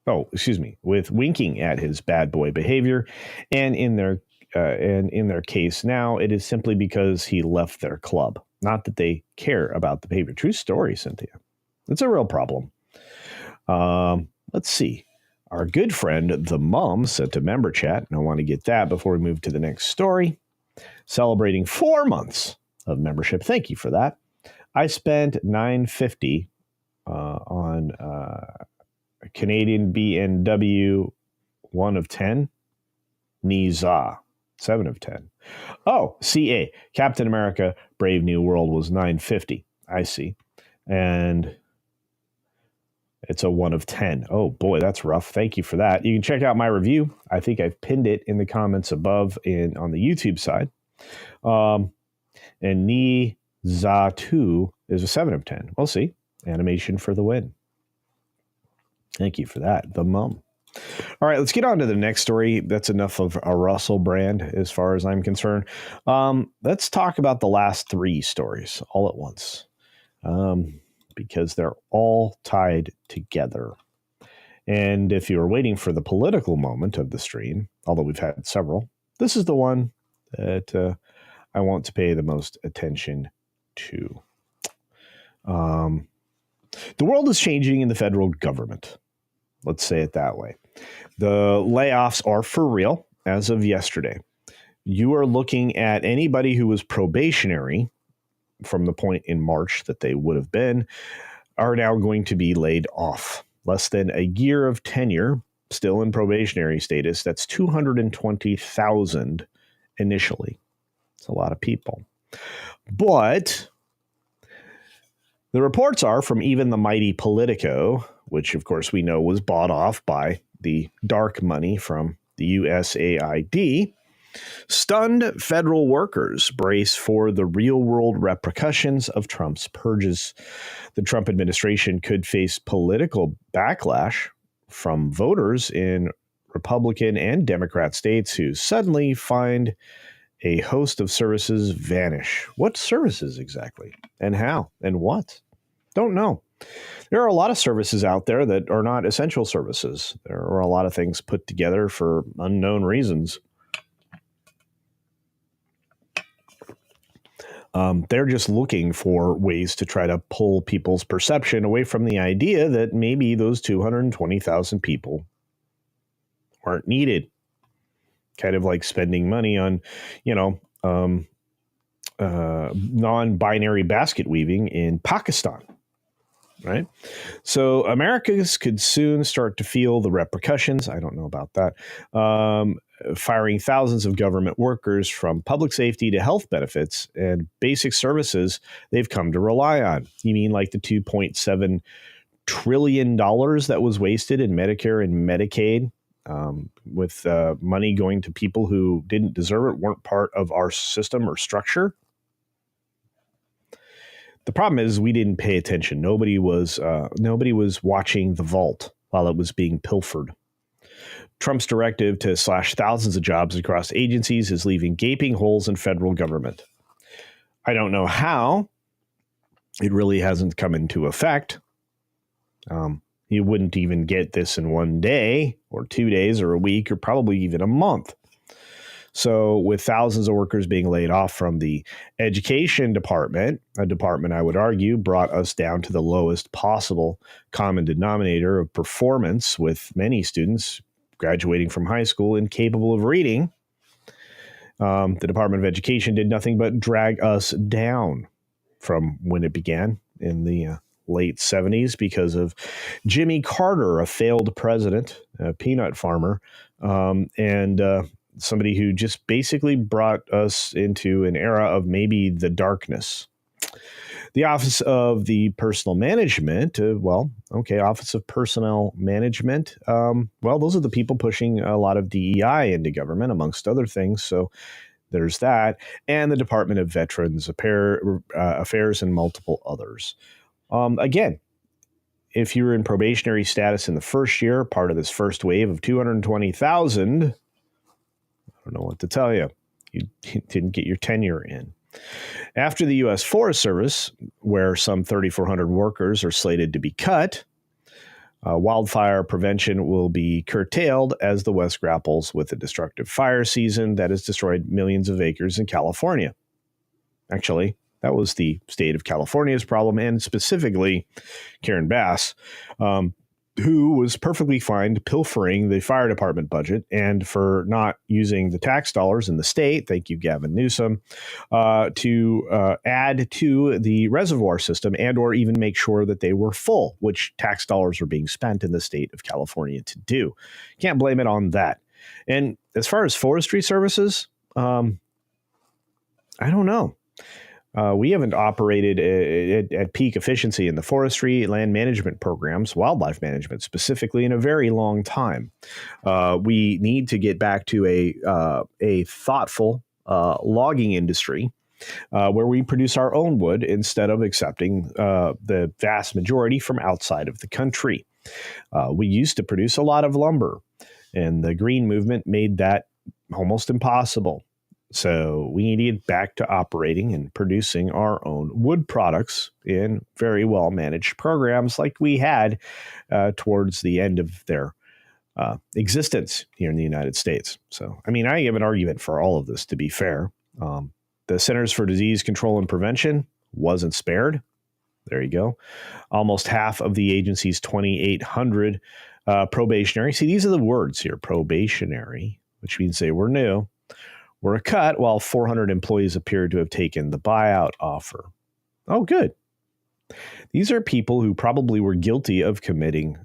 with winking at his bad boy behavior. And in their case now, it is simply because he left their club. Not that they care about the behavior. True story, Cynthia. It's a real problem. Let's see. Our good friend, the mom, sent a member chat, and I want to get that before we move to the next story. Celebrating 4 months of membership. Thank you for that. I spent $9.50 on a Canadian BMW 1 of 10. Niza 7 of 10. Oh, CA Captain America Brave New World was $9.50. I see. And it's a 1 of 10. Oh boy, that's rough. Thank you for that. You can check out my review. I think I've pinned it in the comments above on the YouTube side. And Niza 2 is a 7 of 10. We'll see. Animation for the win. Thank you for that, the mom. All right, let's get on to the next story. That's enough of a Russell Brand as far as I'm concerned. Let's talk about the last 3 stories all at once, because they're all tied together. And if you were waiting for the political moment of the stream, although we've had several, this is the one that I want to pay the most attention to. The world is changing in the federal government. Let's say it that way. The layoffs are for real as of yesterday. You are looking at anybody who was probationary from the point in March that they would have been are now going to be laid off. Less than a year of tenure, still in probationary status. That's 220,000 initially. It's a lot of people. But the reports are from even the mighty Politico, which of course we know was bought off by the dark money from the USAID. Stunned federal workers brace for the real-world repercussions of Trump's purges. The Trump administration could face political backlash from voters in Republican and Democrat states who suddenly find a host of services vanish. What services exactly? And how? And what? Don't know. There are a lot of services out there that are not essential services. There are a lot of things put together for unknown reasons. They're just looking for ways to try to pull people's perception away from the idea that maybe those 220,000 people aren't needed. Kind of like spending money on, non-binary basket weaving in Pakistan, right? So Americans could soon start to feel the repercussions. I don't know about that. Firing thousands of government workers from public safety to health benefits and basic services they've come to rely on. You mean like the $2.7 trillion that was wasted in Medicare and Medicaid, with money going to people who didn't deserve it, weren't part of our system or structure? The problem is we didn't pay attention. Nobody was watching the vault while it was being pilfered. Trump's directive to slash thousands of jobs across agencies is leaving gaping holes in federal government. I don't know how. It really hasn't come into effect. You wouldn't even get this in one day or 2 days or a week or probably even a month. So with thousands of workers being laid off from the education department, a department I would argue brought us down to the lowest possible common denominator of performance, with many students graduating from high school incapable of reading, the Department of Education did nothing but drag us down from when it began in the late 70s because of Jimmy Carter, a failed president, a peanut farmer, and somebody who just basically brought us into an era of maybe the darkness. The Office of the Personnel Management, Office of Personnel Management, those are the people pushing a lot of DEI into government, amongst other things. So there's that. And the Department of Veterans Affairs and multiple others. Again, if you were in probationary status in the first year, part of this first wave of 220,000, I don't know what to tell you. You didn't get your tenure in. After the U.S. Forest Service, where some 3,400 workers are slated to be cut, wildfire prevention will be curtailed as the West grapples with a destructive fire season that has destroyed millions of acres in California. Actually, that was the state of California's problem, and specifically Karen Bass, who was perfectly fine pilfering the fire department budget and for not using the tax dollars in the state, thank you, Gavin Newsom, to add to the reservoir system and or even make sure that they were full, which tax dollars were being spent in the state of California to do. Can't blame it on that. And as far as forestry services, I don't know. We haven't operated at peak efficiency in the forestry, land management programs, wildlife management specifically, in a very long time. We need to get back to a thoughtful logging industry where we produce our own wood instead of accepting the vast majority from outside of the country. We used to produce a lot of lumber, and the green movement made that almost impossible. So we need to get back to operating and producing our own wood products in very well managed programs like we had towards the end of their existence here in the United States. So, I mean, I have an argument for all of this, to be fair. The Centers for Disease Control and Prevention wasn't spared. There you go. Almost half of the agency's 2,800 probationary. See, these are the words here, probationary, which means they were new, were cut, while 400 employees appeared to have taken the buyout offer. Oh, good. These are people who probably were guilty of committing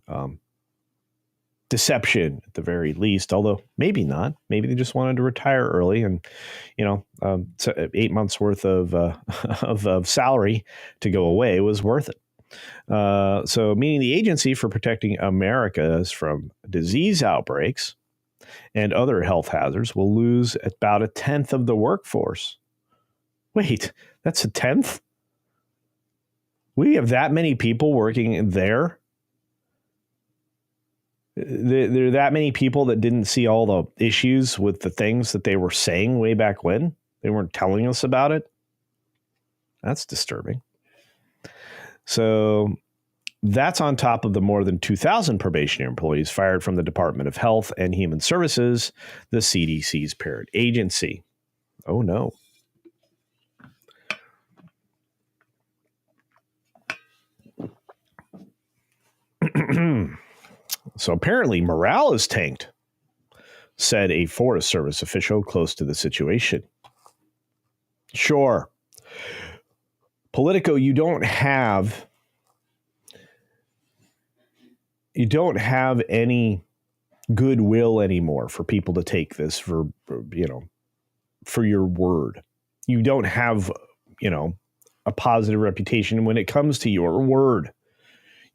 deception at the very least, although maybe not. Maybe they just wanted to retire early, and 8 months worth of salary to go away was worth it. So meaning the Agency for Protecting Americans from Disease Outbreaks and other health hazards will lose about a tenth of the workforce. Wait, that's a tenth? We have that many people working there? There are that many people that didn't see all the issues with the things that they were saying way back when? They weren't telling us about it? That's disturbing. So that's on top of the more than 2,000 probationary employees fired from the Department of Health and Human Services, the CDC's parent agency. Oh, no. So apparently morale is tanked, said a Forest Service official close to the situation. Sure. Politico, you don't have any goodwill anymore for people to take this for your word. You don't have, a positive reputation when it comes to your word.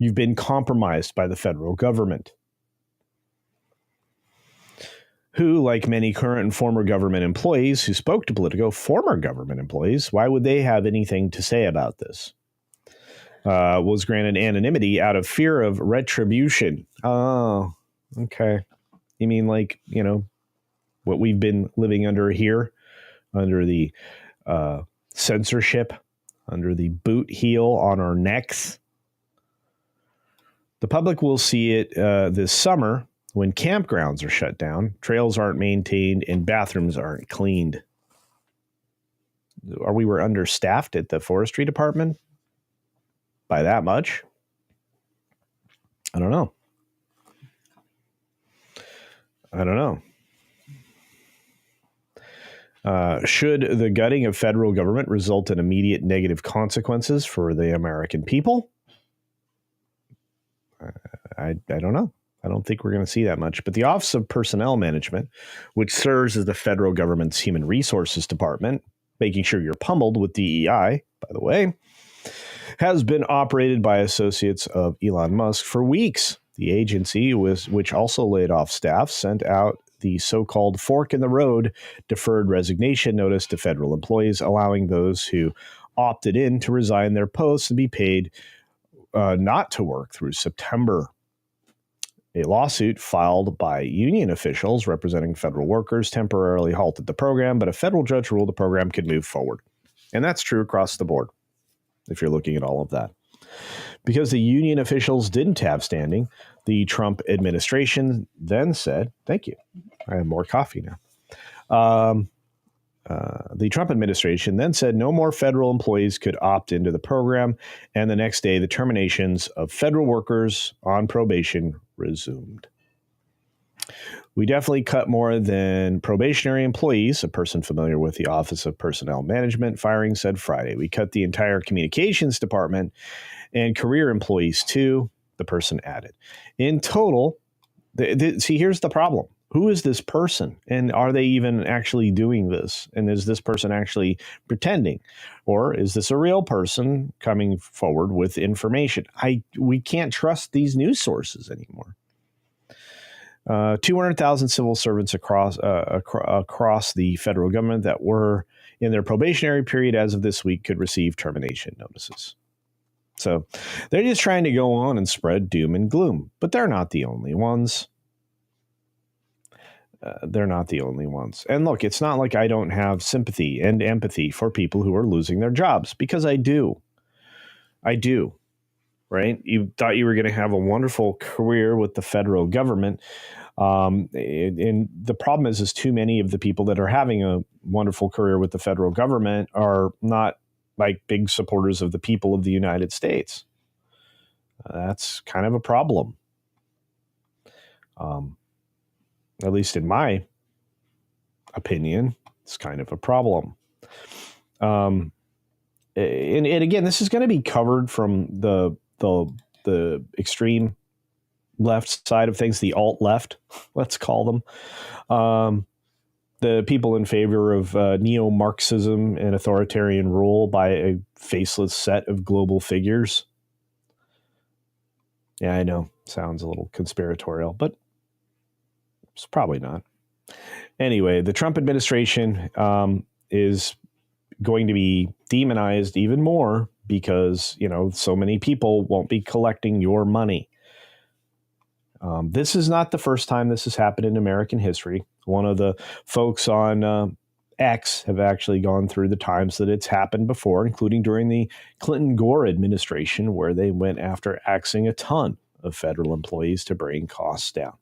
You've been compromised by the federal government, who, like many current and former government employees who spoke to Politico, former government employees, why would they have anything to say about this? was granted anonymity out of fear of retribution. Oh, okay. You mean like, what we've been living under here, under the censorship, under the boot heel on our necks? The public will see it this summer when campgrounds are shut down, trails aren't maintained, and bathrooms aren't cleaned. We were understaffed at the forestry department by that much? I don't know. Should the gutting of federal government result in immediate negative consequences for the American people? I don't know. I don't think we're going to see that much. But the Office of Personnel Management, which serves as the federal government's human resources department, making sure you're pummeled with DEI, by the way, has been operated by associates of Elon Musk for weeks. The agency, which also laid off staff, sent out the so-called fork in the road deferred resignation notice to federal employees, allowing those who opted in to resign their posts to be paid not to work through September. A lawsuit filed by union officials representing federal workers temporarily halted the program, but a federal judge ruled the program could move forward. And that's true across the board, if you're looking at all of that. Because the union officials didn't have standing, the Trump administration then said, thank you, I have more coffee now. The Trump administration then said no more federal employees could opt into the program, and the next day, the terminations of federal workers on probation resumed. We definitely cut more than probationary employees, a person familiar with the Office of Personnel Management firing said Friday. We cut the entire communications department and career employees too, the person added. In total, see, here's the problem. Who is this person? And are they even actually doing this? And is this person actually pretending? Or is this a real person coming forward with information? We can't trust these news sources anymore. 200,000 civil servants across the federal government that were in their probationary period as of this week could receive termination notices. So they're just trying to go on and spread doom and gloom, but they're not the only ones. And look, it's not like I don't have sympathy and empathy for people who are losing their jobs, because I do. Right? You thought you were going to have a wonderful career with the federal government. And the problem is too many of the people that are having a wonderful career with the federal government are not like big supporters of the people of the United States. That's kind of a problem. At least in my opinion, it's kind of a problem. And again, this is going to be covered from the extreme left side of things, the alt left, let's call them. The people in favor of neo-Marxism and authoritarian rule by a faceless set of global figures. Yeah, I know, sounds a little conspiratorial, but it's probably not. Anyway, the Trump administration is going to be demonized even more because, so many people won't be collecting your money. This is not the first time this has happened in American history. One of the folks on X have actually gone through the times that it's happened before, including during the Clinton-Gore administration, where they went after axing a ton of federal employees to bring costs down.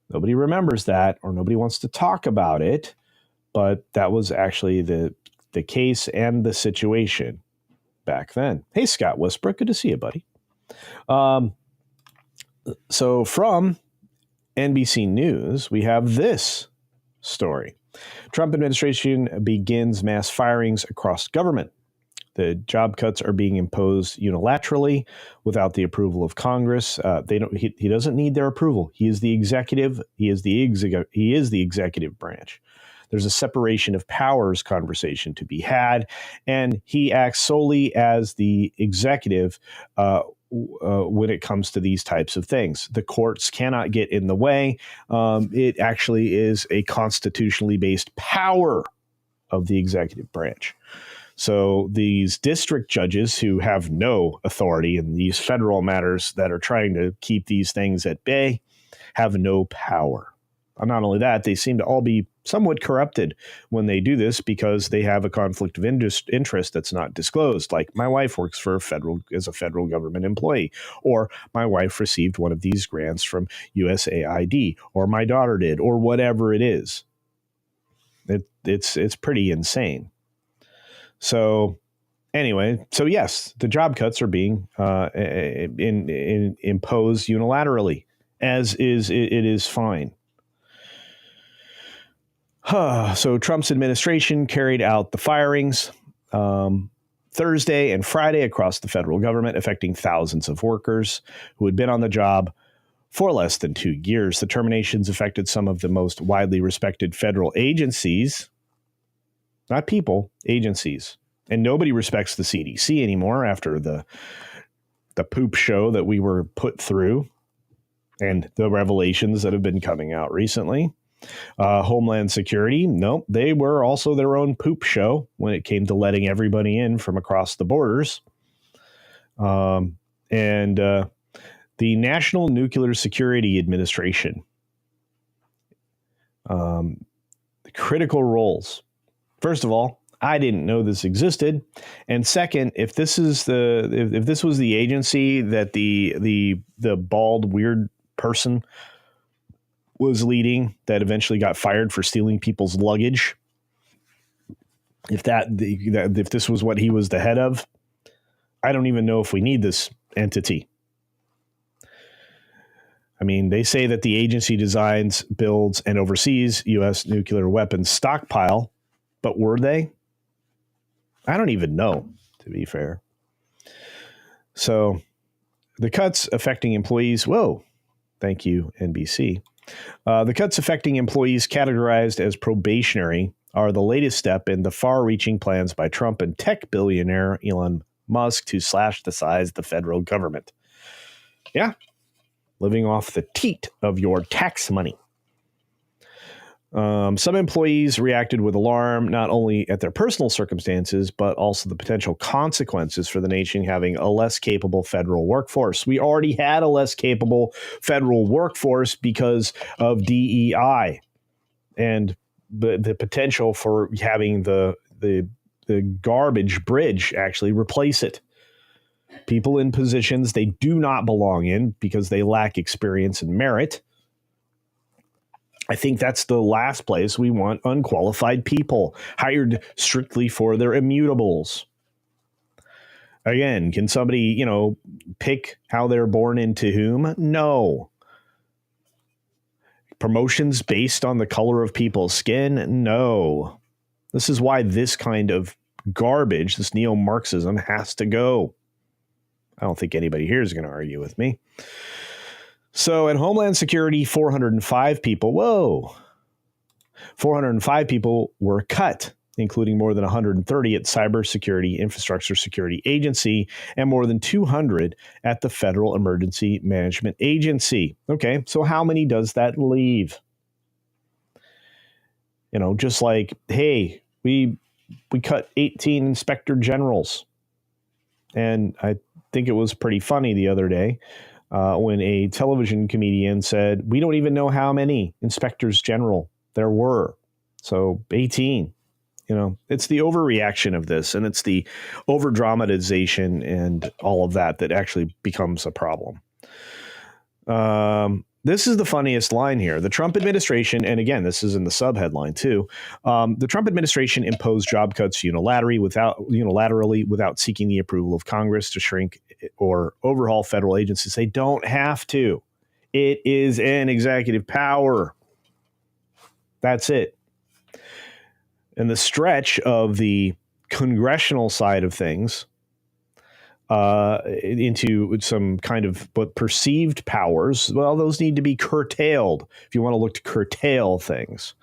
Nobody remembers that, or nobody wants to talk about it, but that was actually the case and the situation back then. Hey, Scott Westbrook, good to see you, buddy. So from NBC News, we have this story. Trump administration begins mass firings across government. The job cuts are being imposed unilaterally without the approval of Congress. He doesn't need their approval. He is the executive. He is the executive branch. There's a separation of powers conversation to be had, and he acts solely as the executive when it comes to these types of things. The courts cannot get in the way. It actually is a constitutionally based power of the executive branch. So these district judges who have no authority in these federal matters that are trying to keep these things at bay have no power. Not only that, they seem to all be somewhat corrupted when they do this because they have a conflict of interest that's not disclosed. Like my wife works for as a federal government employee, or my wife received one of these grants from USAID, or my daughter did, or whatever it is. It's pretty insane. So anyway, so yes, the job cuts are being imposed unilaterally, as is it is fine. So Trump's administration carried out the firings Thursday and Friday across the federal government, affecting thousands of workers who had been on the job for less than 2 years. The terminations affected some of the most widely respected federal agencies, not people, agencies. And nobody respects the CDC anymore after the poop show that we were put through and the revelations that have been coming out recently. Homeland Security, nope, they were also their own poop show when it came to letting everybody in from across the borders. And the National Nuclear Security Administration, the critical roles. First of all, I didn't know this existed, and second, if this was the agency that the bald weird person was leading that eventually got fired for stealing people's luggage, if this was what he was the head of, I don't even know if we need this entity. I mean, they say that the agency designs, builds, and oversees U.S. nuclear weapons stockpile, but were they? I don't even know, to be fair. So the cuts affecting employees, whoa, thank you, NBC. The cuts affecting employees categorized as probationary are the latest step in the far-reaching plans by Trump and tech billionaire Elon Musk to slash the size of the federal government. Yeah, living off the teat of your tax money. Some employees reacted with alarm, not only at their personal circumstances, but also the potential consequences for the nation having a less capable federal workforce. We already had a less capable federal workforce because of DEI and the potential for having the garbage bridge actually replace it. People in positions they do not belong in because they lack experience and merit. I think that's the last place we want unqualified people hired strictly for their immutables. Again, can somebody, pick how they're born into whom? No. Promotions based on the color of people's skin? No. This is why this kind of garbage, this neo-Marxism, has to go. I don't think anybody here is going to argue with me. So at Homeland Security, 405 people, 405 people were cut, including more than 130 at Cybersecurity Infrastructure Security Agency and more than 200 at the Federal Emergency Management Agency. Okay, so how many does that leave? Just like, hey, we cut 18 inspector generals. And I think it was pretty funny the other day when a television comedian said, we don't even know how many inspectors general there were. So 18, it's the overreaction of this, and it's the over dramatization and all of that actually becomes a problem. This is the funniest line here. The Trump administration, and again, this is in the subheadline too. The Trump administration imposed job cuts unilaterally without seeking the approval of Congress to shrink or overhaul federal agencies. They don't have to. It is an executive power. That's it. And the stretch of the congressional side of things into some kind of perceived powers, well, those need to be curtailed if you want to look to curtail things.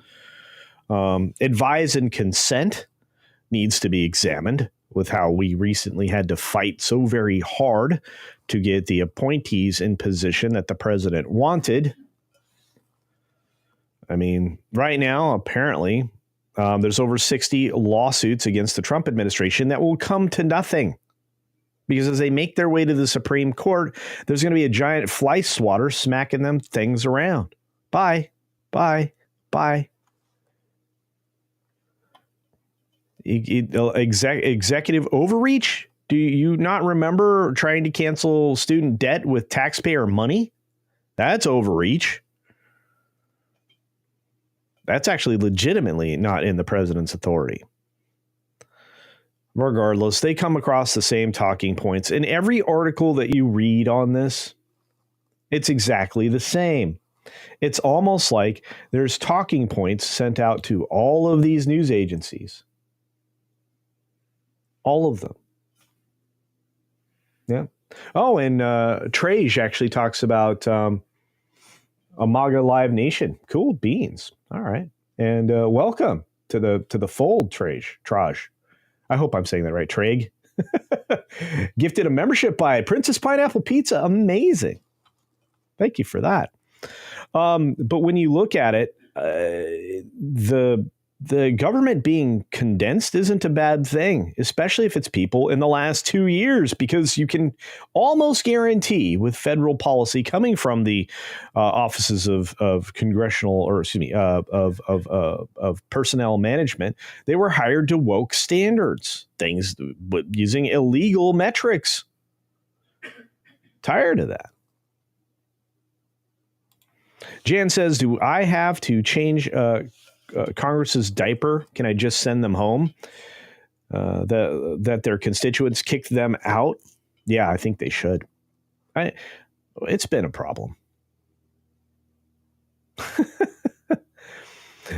Advise and consent needs to be examined with how we recently had to fight so very hard to get the appointees in position that the president wanted. I mean, right now, apparently, There's over 60 lawsuits against the Trump administration that will come to nothing. Because as they make their way to the Supreme Court, there's going to be a giant fly swatter smacking them things around. Bye. Executive overreach? Do you not remember trying to cancel student debt with taxpayer money? That's overreach. That's actually legitimately not in the president's authority. Regardless, they come across the same talking points. In every article that you read on this, it's exactly the same. It's almost like there's talking points sent out to all of these news agencies. All of them. Yeah. Oh, and Trage actually talks about Amaga Live Nation. Cool beans. All right. And welcome to the fold, Traj. I hope I'm saying that right. Treg. Gifted a membership by Princess Pineapple Pizza. Amazing. Thank you for that. But when you look at it, the government being condensed isn't a bad thing, especially if it's people in the last 2 years, because you can almost guarantee with federal policy coming from the offices of congressional, or excuse me, of personnel management, they were hired to woke standards, things using illegal metrics. Tired of that. Jan says, do I have to change Congress's diaper? Can I just send them home? That their constituents kicked them out? Yeah, I think they should. It's been a problem.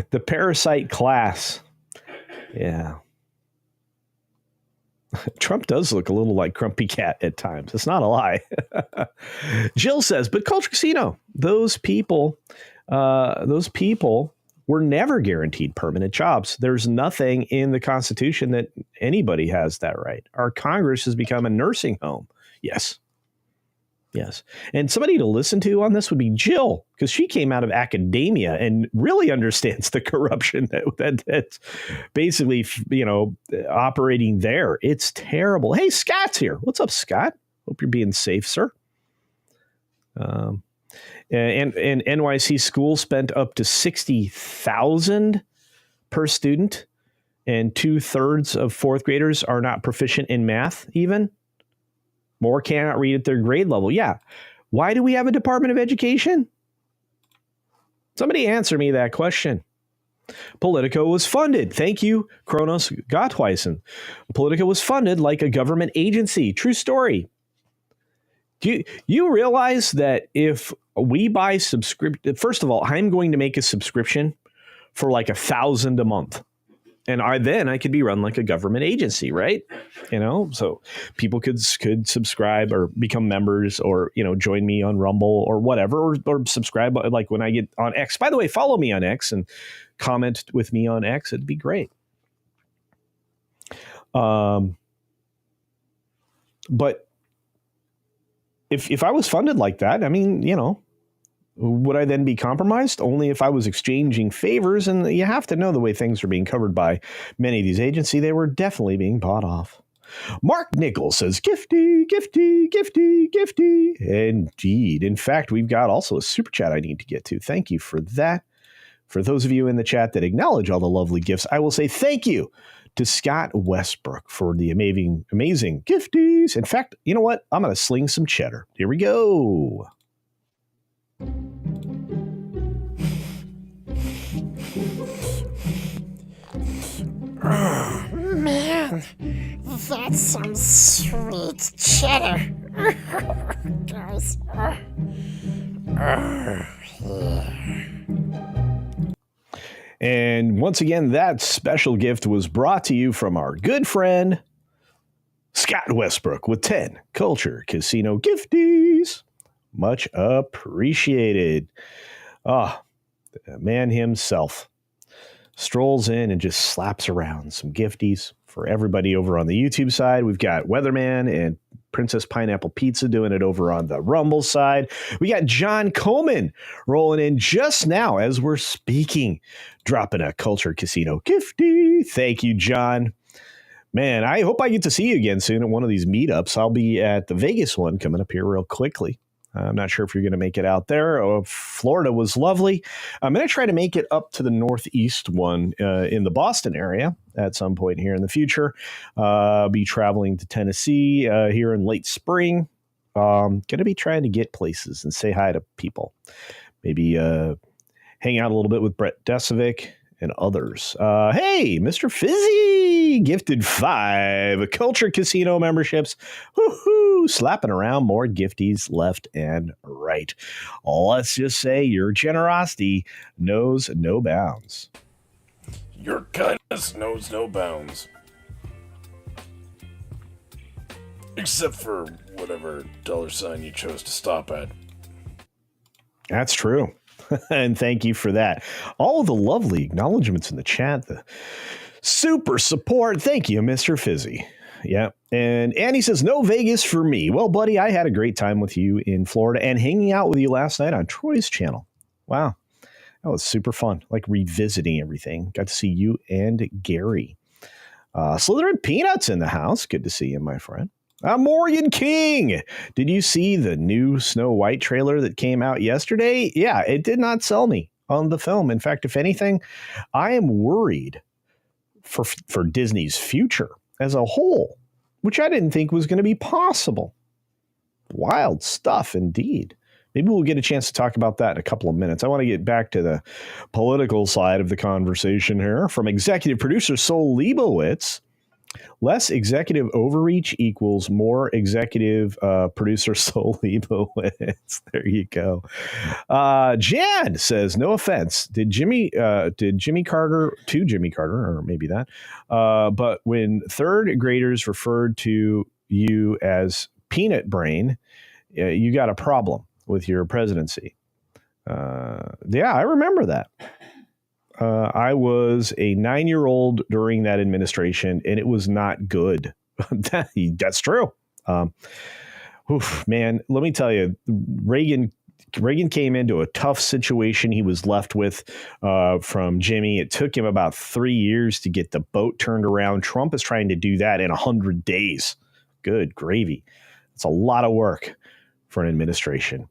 The parasite class. Yeah. Trump does look a little like Grumpy Cat at times. It's not a lie. Jill says, but Culture Casino, those people were never guaranteed permanent jobs. There's nothing in the Constitution that anybody has that right. Our Congress has become a nursing home. Yes. And somebody to listen to on this would be Jill, because she came out of academia and really understands the corruption that's basically, operating there. It's terrible. Hey, Scott's here. What's up, Scott? Hope you're being safe, sir. And NYC schools spent up to $60,000 per student, and 2/3 of fourth graders are not proficient in math even. More cannot read at their grade level. Yeah. Why do we have a Department of Education? Somebody answer me that question. Politico was funded. Thank you, Kronos Gottweisen. Politico was funded like a government agency. True story. Do you realize that if we buy subscription, first of all, I'm going to make a subscription for like $1,000 a month. And I could be run like a government agency, right? So people could subscribe or become members, or, join me on Rumble or whatever, or subscribe like when I get on X. By the way, follow me on X and comment with me on X. It'd be great. But if I was funded like that, would I then be compromised? Only if I was exchanging favors. And you have to know the way things are being covered by many of these agencies. They were definitely being bought off. Mark Nichols says, gifty. Indeed. In fact, we've got also a super chat I need to get to. Thank you for that. For those of you in the chat that acknowledge all the lovely gifts, I will say thank you to Scott Westbrook for the amazing gifties. In fact, you know what? I'm going to sling some cheddar. Here we go. Oh, man, that's some sweet cheddar. Guys. Yeah. And once again, that special gift was brought to you from our good friend, Scott Westbrook, with 10 Culture Casino gifties. Much appreciated. The man himself strolls in and just slaps around some gifties for everybody over on the YouTube side. We've got Weatherman and Princess Pineapple Pizza doing it over on the Rumble side. We got John Coleman rolling in just now as we're speaking, dropping a Culture Casino gifty. Thank you, John. Man, I hope I get to see you again soon at one of these meetups. I'll be at the Vegas one coming up here real quickly. I'm not sure if you're going to make it out there. Florida was lovely. I'm going to try to make it up to the Northeast one in the Boston area at some point here in the future. I'll be traveling to Tennessee here in late spring. Going to be trying to get places and say hi to people. Maybe hang out a little bit with Brett Desovic and others. Hey, Mr. Fizzy gifted 5 Culture Casino memberships. Woohoo! Slapping around more gifties left and right. Let's just say your generosity knows no bounds. Your kindness knows no bounds. Except for whatever $ you chose to stop at. That's true. And thank you for that. All the lovely acknowledgments in the chat, the super support. Thank you, Mr. Fizzy. Yeah. And Andy says, no Vegas for me. Well, buddy, I had a great time with you in Florida and hanging out with you last night on Troy's channel. Wow. That was super fun. Like revisiting everything. Got to see you and Gary. Slytherin Peanuts in the house. Good to see you, my friend. Morgan King. Did you see the new Snow White trailer that came out yesterday? Yeah, it did not sell me on the film. In fact, if anything, I am worried for Disney's future as a whole, which I didn't think was going to be possible. Wild stuff indeed. Maybe we'll get a chance to talk about that in a couple of minutes. I want to get back to the political side of the conversation here from executive producer Sol Leibowitz. Less executive overreach equals more executive producer Sol Leibowitz. There you go. Jan says, no offense. Did Jimmy Carter, or maybe that, but when third graders referred to you as peanut brain, you got a problem with your presidency. Yeah, I remember that. I was a 9-year-old during that administration, and it was not good. That's true. Man, let me tell you, Reagan came into a tough situation he was left with from Jimmy. It took him about 3 years to get the boat turned around. Trump is trying to do that in 100 days. Good gravy. It's a lot of work for an administration.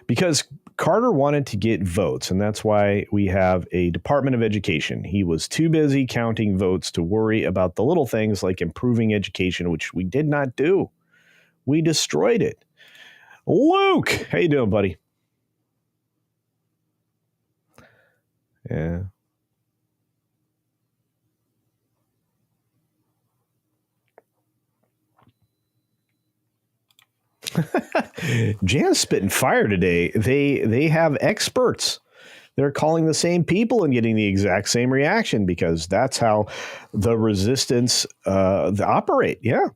Because Carter wanted to get votes, and that's why we have a Department of Education. He was too busy counting votes to worry about the little things like improving education, which we did not do. We destroyed it. Luke, how you doing, buddy? Yeah. Jan's spitting fire today. They have experts. They're calling the same people and getting the exact same reaction because that's how the resistance operate. Yeah,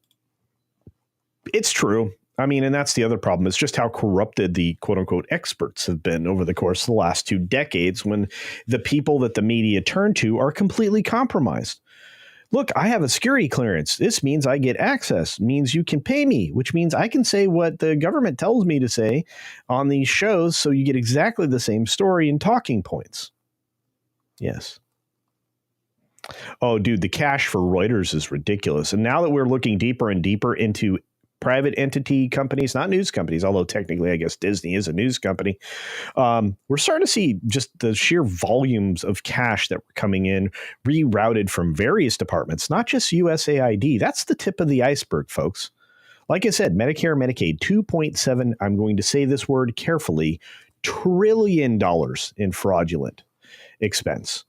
it's true. I mean, and that's the other problem. It's just how corrupted the quote unquote experts have been over the course of the last 2 decades when the people that the media turn to are completely compromised. Look, I have a security clearance. This means I get access, means you can pay me, which means I can say what the government tells me to say on these shows. So you get exactly the same story and talking points. Yes. Oh, dude, the cash for Reuters is ridiculous. And now that we're looking deeper and deeper into private entity companies, not news companies, although technically I guess Disney is a news company. We're starting to see just the sheer volumes of cash that were coming in, rerouted from various departments, not just USAID. That's the tip of the iceberg, folks. Like I said, Medicare, Medicaid, 2.7, I'm going to say this word carefully, $1 trillion in fraudulent expense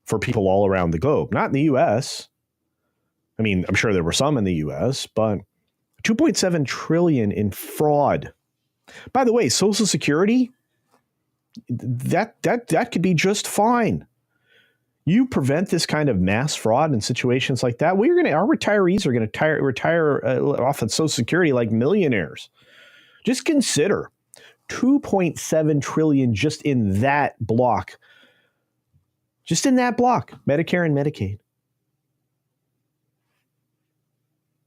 for people all around the globe, not in the U.S. I mean, I'm sure there were some in the U.S., but 2.7 trillion in fraud. By the way, Social Security, that could be just fine. You prevent this kind of mass fraud in situations like that, our retirees are going to retire off of Social Security like millionaires. Just consider 2.7 trillion just in that block. Just in that block, Medicare and Medicaid.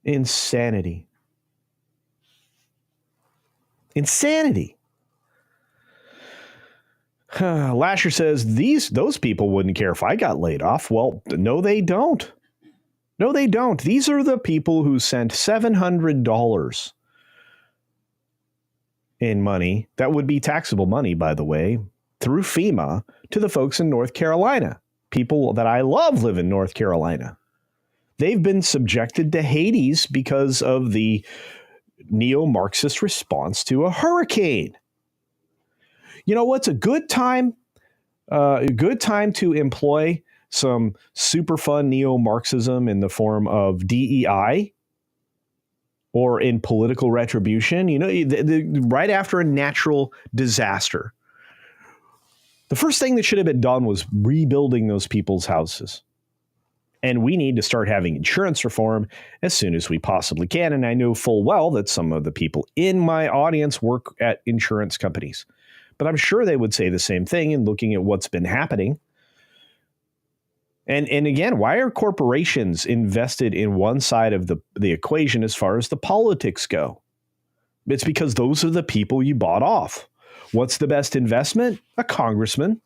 Insanity. Insanity. Lasher says those people wouldn't care if I got laid off. Well, no, they don't. No, they don't. These are the people who sent $700 in money, that would be taxable money, by the way, through FEMA to the folks in North Carolina. People that I love live in North Carolina. They've been subjected to Hades because of the neo-Marxist response to a hurricane. You know what's a good time? A good time to employ some super fun neo-Marxism in the form of DEI or in political retribution. You know, right after a natural disaster, the first thing that should have been done was rebuilding those people's houses. And we need to start having insurance reform as soon as we possibly can. And I know full well that some of the people in my audience work at insurance companies. But I'm sure they would say the same thing in looking at what's been happening. And again, why are corporations invested in one side of the equation as far as the politics go? It's because those are the people you bought off. What's the best investment? A congressman.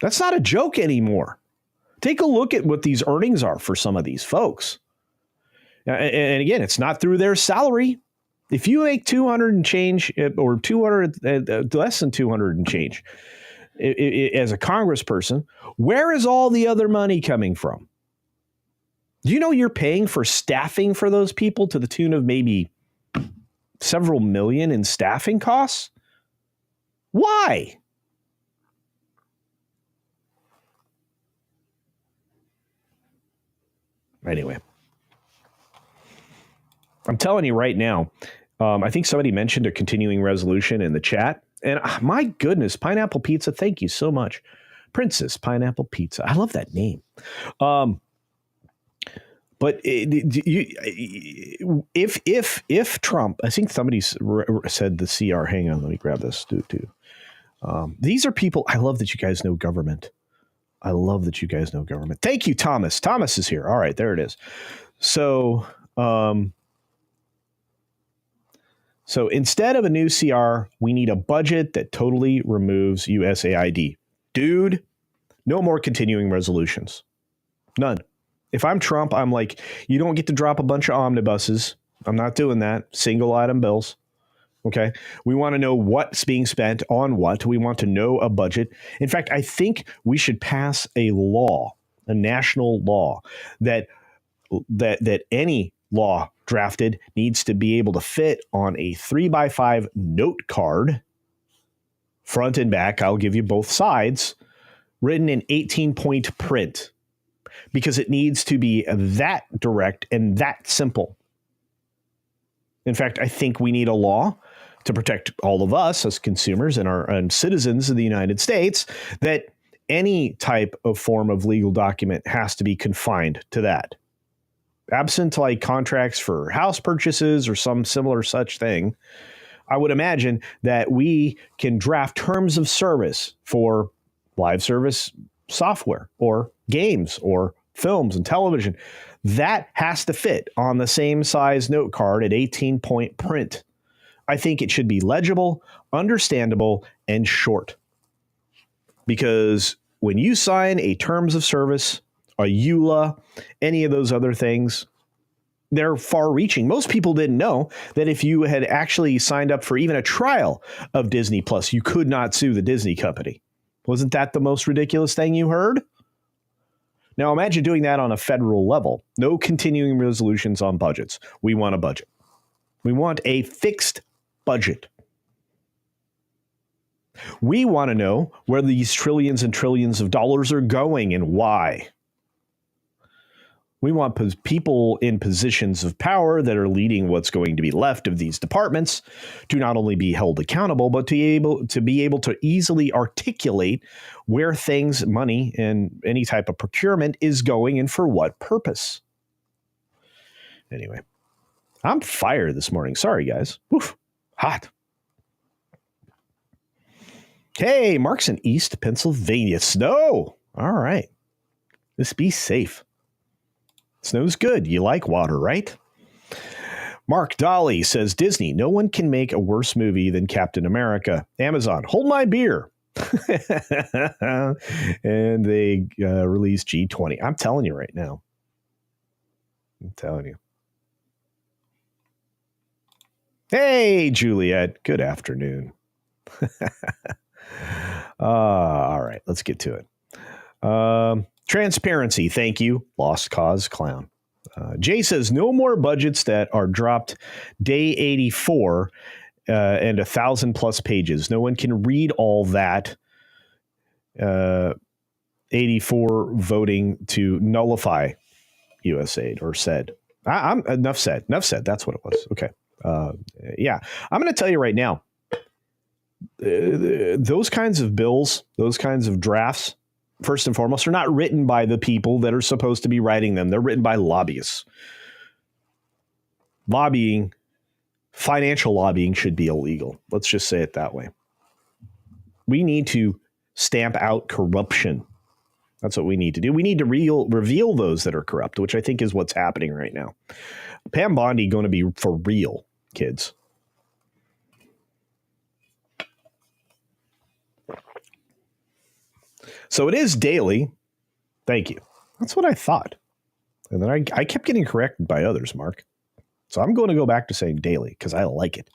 That's not a joke anymore. Take a look at what these earnings are for some of these folks. And again, it's not through their salary. If you make 200 and change, or 200, less than 200 and change, as a congressperson, where is all the other money coming from? Do you know you're paying for staffing for those people to the tune of maybe several million in staffing costs? Why? Anyway, I'm telling you right now, I think somebody mentioned a continuing resolution in the chat. And my goodness, Pineapple Pizza, thank you so much. Princess Pineapple Pizza. I love that name. But if Trump, I think somebody said the CR, hang on, let me grab this too. These are people, I love that you guys know government. I love that you guys know government. Thank you, Thomas. Thomas is here. All right, there it is. So instead of a new CR, we need a budget that totally removes USAID. Dude, no more continuing resolutions. None. If I'm Trump, I'm like, you don't get to drop a bunch of omnibuses. I'm not doing that. Single item bills. Okay. We want to know what's being spent on what. We want to know a budget. In fact, I think we should pass a law, a national law that any law drafted needs to be able to fit on a 3x5 note card, front and back. I'll give you both sides, written in 18-point print, because it needs to be that direct and that simple. In fact, I think we need a law to protect all of us as consumers and citizens of the United States, that any type of form of legal document has to be confined to that. Absent like contracts for house purchases or some similar such thing, I would imagine that we can draft terms of service for live service software or games or films and television. That has to fit on the same size note card at 18-point print. I think it should be legible, understandable, and short. Because when you sign a terms of service, a EULA, any of those other things, they're far-reaching. Most people didn't know that if you had actually signed up for even a trial of Disney Plus, you could not sue the Disney company. Wasn't that the most ridiculous thing you heard? Now imagine doing that on a federal level. No continuing resolutions on budgets. We want a budget. We want a fixed budget. We want to know where these trillions and trillions of dollars are going and why. We want people in positions of power that are leading what's going to be left of these departments to not only be held accountable, but to be able to easily articulate where things, money, and any type of procurement is going and for what purpose. Anyway, I'm fired this morning. Sorry, guys. Oof, hot. Hey, Mark's in East Pennsylvania. Snow. All right. Let's be safe. Snow's good. You like water, right? Mark Dolly says, Disney, no one can make a worse movie than Captain America. Amazon, hold my beer. And they released G20. I'm telling you right now. I'm telling you. Hey, Juliet. Good afternoon. All right, let's get to it. Transparency. Thank you. Lost Cause Clown. Jay says no more budgets that are dropped day 84 and 1,000+ pages. No one can read all that. 84 voting to nullify USAID or said. I'm enough said. Enough said. That's what it was. Okay. Yeah. I'm going to tell you right now. Those kinds of bills, those kinds of drafts, first and foremost, are not written by the people that are supposed to be writing them. They're written by lobbyists. Lobbying, financial lobbying should be illegal. Let's just say it that way. We need to stamp out corruption. That's what we need to do. We need to reveal those that are corrupt, which I think is what's happening right now. Pam Bondi going to be for real, kids. So it is daily. Thank you. That's what I thought. And then I kept getting corrected by others, Mark. So I'm going to go back to saying daily because I like it.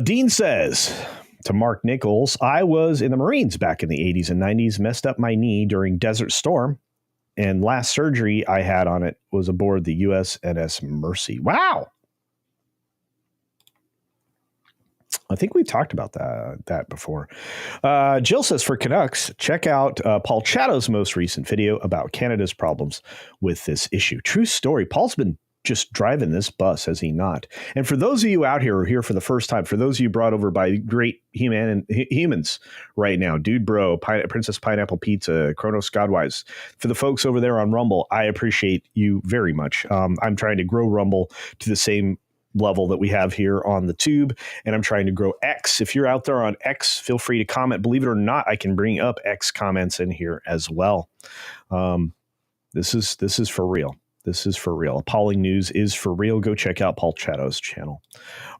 Dean says to Mark Nichols, I was in the Marines back in the 80s and 90s, messed up my knee during Desert Storm. And last surgery I had on it was aboard the USNS Mercy. Wow. I think we talked about that before. Jill says, for Canucks, check out Paul Chatto's most recent video about Canada's problems with this issue. True story. Paul's been just driving this bus, has he not? And for those of you out here who are here for the first time, for those of you brought over by great humans right now, Dude Bro, Princess Pineapple Pizza, Chronos Godwise, for the folks over there on Rumble, I appreciate you very much. I'm trying to grow Rumble to the same level that we have here on the tube, and I'm trying to grow X. If you're out there on X, feel free to comment. Believe it or not, I can bring up X comments in here as well. This is for real. This is for real. Appalling News is for real. Go check out Paul Chatto's channel.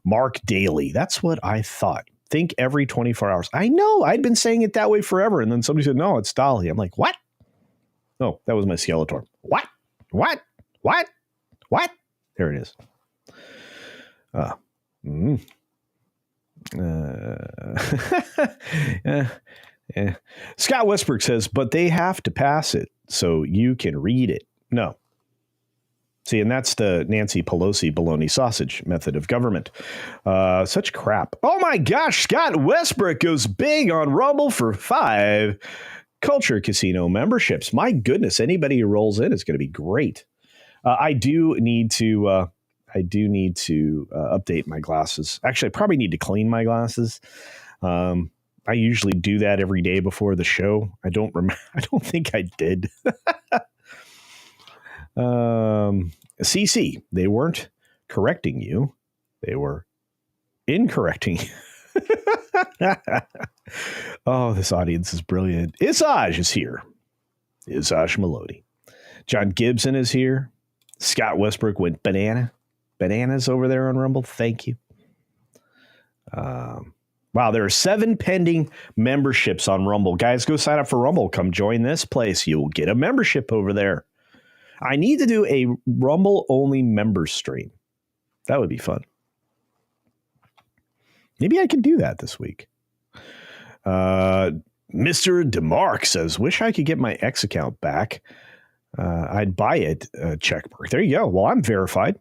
Mark Daly. That's what I thought. Think every 24 hours. I know. I'd been saying it that way forever. And then somebody said, no, it's Dolly. I'm like, what? Oh, that was my Skeletor. What? There it is. Scott Westbrook says, but they have to pass it so you can read it. No. See, and that's the Nancy Pelosi bologna sausage method of government. Such crap. Oh my gosh, Scott Westbrook goes big on Rumble for 5 Culture Casino memberships. My goodness, anybody who rolls in is going to be great. I do need to update my glasses. Actually, I probably need to clean my glasses. I usually do that every day before the show. I don't think I did. CC, they weren't correcting you. They were incorrecting you. Oh, this audience is brilliant. Isaj is here. Isaj Melody. John Gibson is here. Scott Westbrook went bananas over there on Rumble. Thank you. Wow, there are 7 pending memberships on Rumble. Guys, go sign up for Rumble. Come join this place. You will get a membership over there. I need to do a Rumble-only member stream. That would be fun. Maybe I can do that this week. Mr. DeMark says, wish I could get my X account back. I'd buy it. Checkmark. There you go. Well, I'm verified.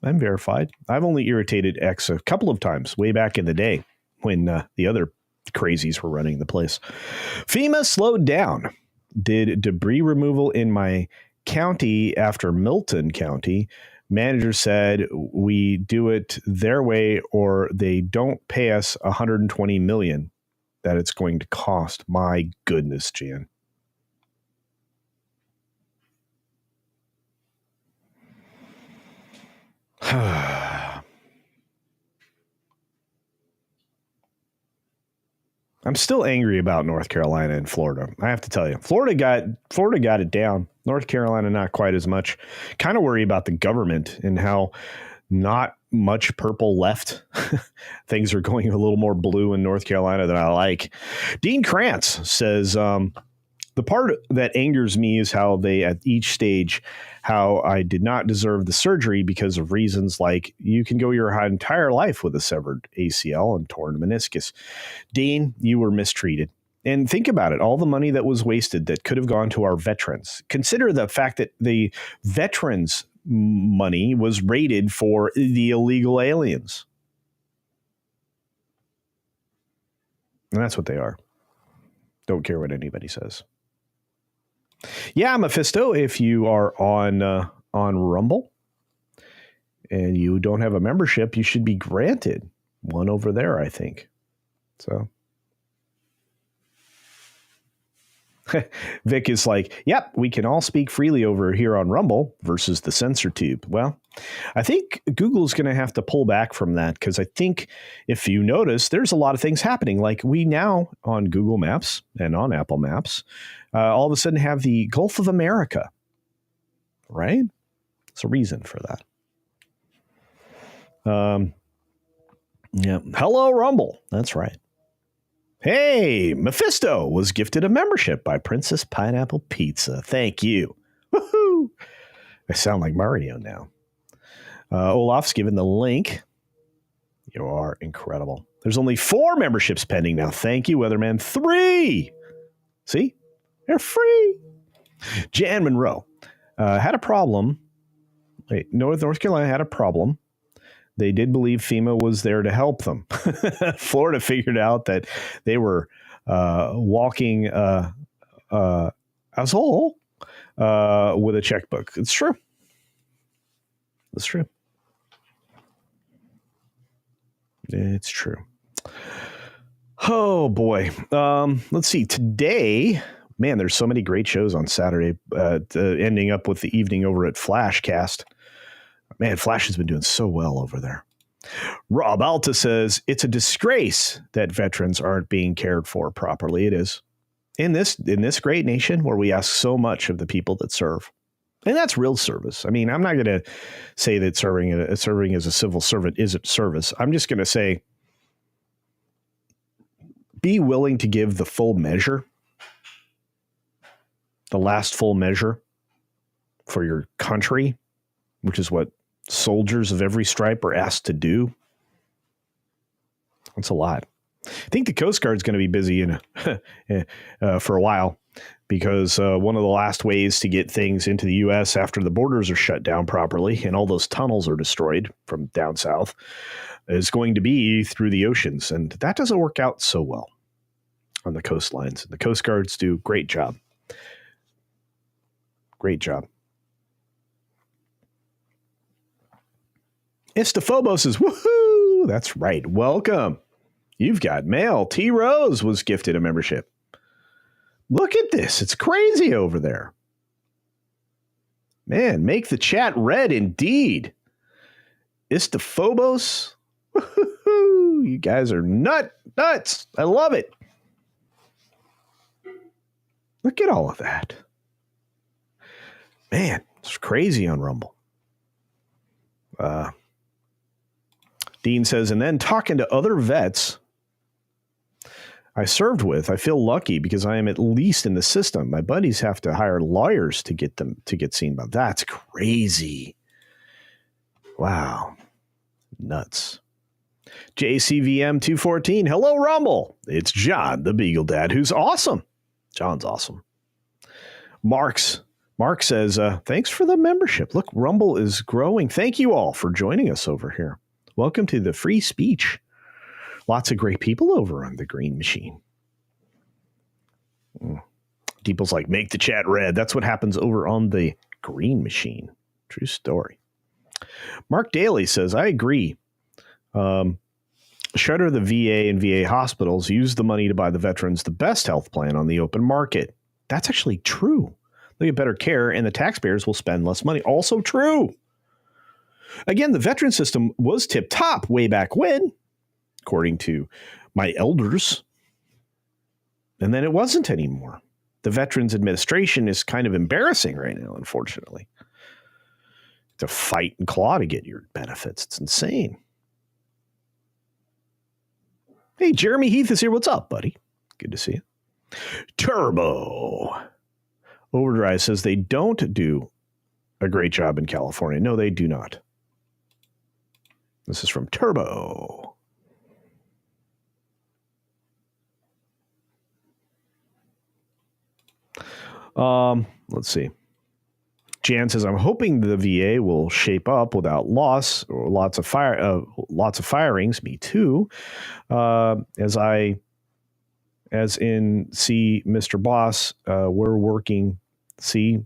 I've only irritated X a couple of times way back in the day when the other crazies were running the place. FEMA slowed down. Did debris removal in my county after Milton County. Manager said we do it their way or they don't pay us $120 million that it's going to cost. My goodness, Jan. I'm still angry about North Carolina and Florida. I have to tell you, Florida got it down. North Carolina, not quite as much. Kind of worry about the government and how not much purple left. Things are going a little more blue in North Carolina than I like. Dean Krantz says, the part that angers me is how they, at each stage, how I did not deserve the surgery because of reasons like you can go your entire life with a severed ACL and torn meniscus. Dean, you were mistreated. And think about it, all the money that was wasted that could have gone to our veterans. Consider the fact that the veterans' money was rated for the illegal aliens. And that's what they are. Don't care what anybody says. Yeah, Mephisto, if you are on Rumble and you don't have a membership, you should be granted one over there, I think. So Vic is like, yep, we can all speak freely over here on Rumble versus the censor tube. Well, I think Google's going to have to pull back from that because I think if you notice, there's a lot of things happening. Like we now on Google Maps and on Apple Maps, all of a sudden have the Gulf of America, right? There's a reason for that. Yeah. Hello, Rumble. That's right. Hey, Mephisto was gifted a membership by Princess Pineapple Pizza. Thank you. Woohoo! I sound like Mario now. Olaf's given the link. You are incredible. There's only 4 memberships pending now. Thank you, Weatherman. 3. See? They're free. Jan Monroe had a problem. Wait, North Carolina had a problem. They did believe FEMA was there to help them. Florida figured out that they were walking as a whole with a checkbook. It's true. It's true. It's true. Oh, boy. Let's see. Today, man, there's so many great shows on Saturday, ending up with the evening over at Flashcast. Man, Flash has been doing so well over there. Rob Alta says, it's a disgrace that veterans aren't being cared for properly. It is. In this great nation where we ask so much of the people that serve. And that's real service. I mean, I'm not going to say that serving as a civil servant isn't service. I'm just going to say, be willing to give the full measure, the last full measure for your country, which is what soldiers of every stripe are asked to do. That's a lot. I think the Coast Guard's going to be busy for a while because one of the last ways to get things into the U.S. after the borders are shut down properly and all those tunnels are destroyed from down south is going to be through the oceans. And that doesn't work out so well on the coastlines. The Coast Guards do a great job. Great job. Istaphobos is woohoo. That's right. Welcome. You've got mail. T. Rose was gifted a membership. Look at this. It's crazy over there. Man, make the chat red indeed. Istaphobos. Woohoo. You guys are nuts. I love it. Look at all of that. Man, it's crazy on Rumble. Dean says, and then talking to other vets I served with, I feel lucky because I am at least in the system. My buddies have to hire lawyers to get seen by. That's crazy. Wow. Nuts. JCVM 214. Hello, Rumble. It's John, the Beagle Dad, who's awesome. John's awesome. Mark says, thanks for the membership. Look, Rumble is growing. Thank you all for joining us over here. Welcome to the free speech. Lots of great people over on the Green Machine. People's like, make the chat red. That's what happens over on the Green Machine. True story. Mark Daly says, I agree. Shutter the VA and VA hospitals. Use the money to buy the veterans the best health plan on the open market. That's actually true. They'll get better care and the taxpayers will spend less money. Also true. Again, the veteran system was tip-top way back when, according to my elders. And then it wasn't anymore. The Veterans Administration is kind of embarrassing right now, unfortunately. To fight and claw to get your benefits. It's insane. Hey, Jeremy Heath is here. What's up, buddy? Good to see you. Turbo. Overdrive says they don't do a great job in California. No, they do not. This is from Turbo. Let's see. Jan says, I'm hoping the VA will shape up without loss or lots of firings. Me too. As in, see, Mr. Boss, we're working. See,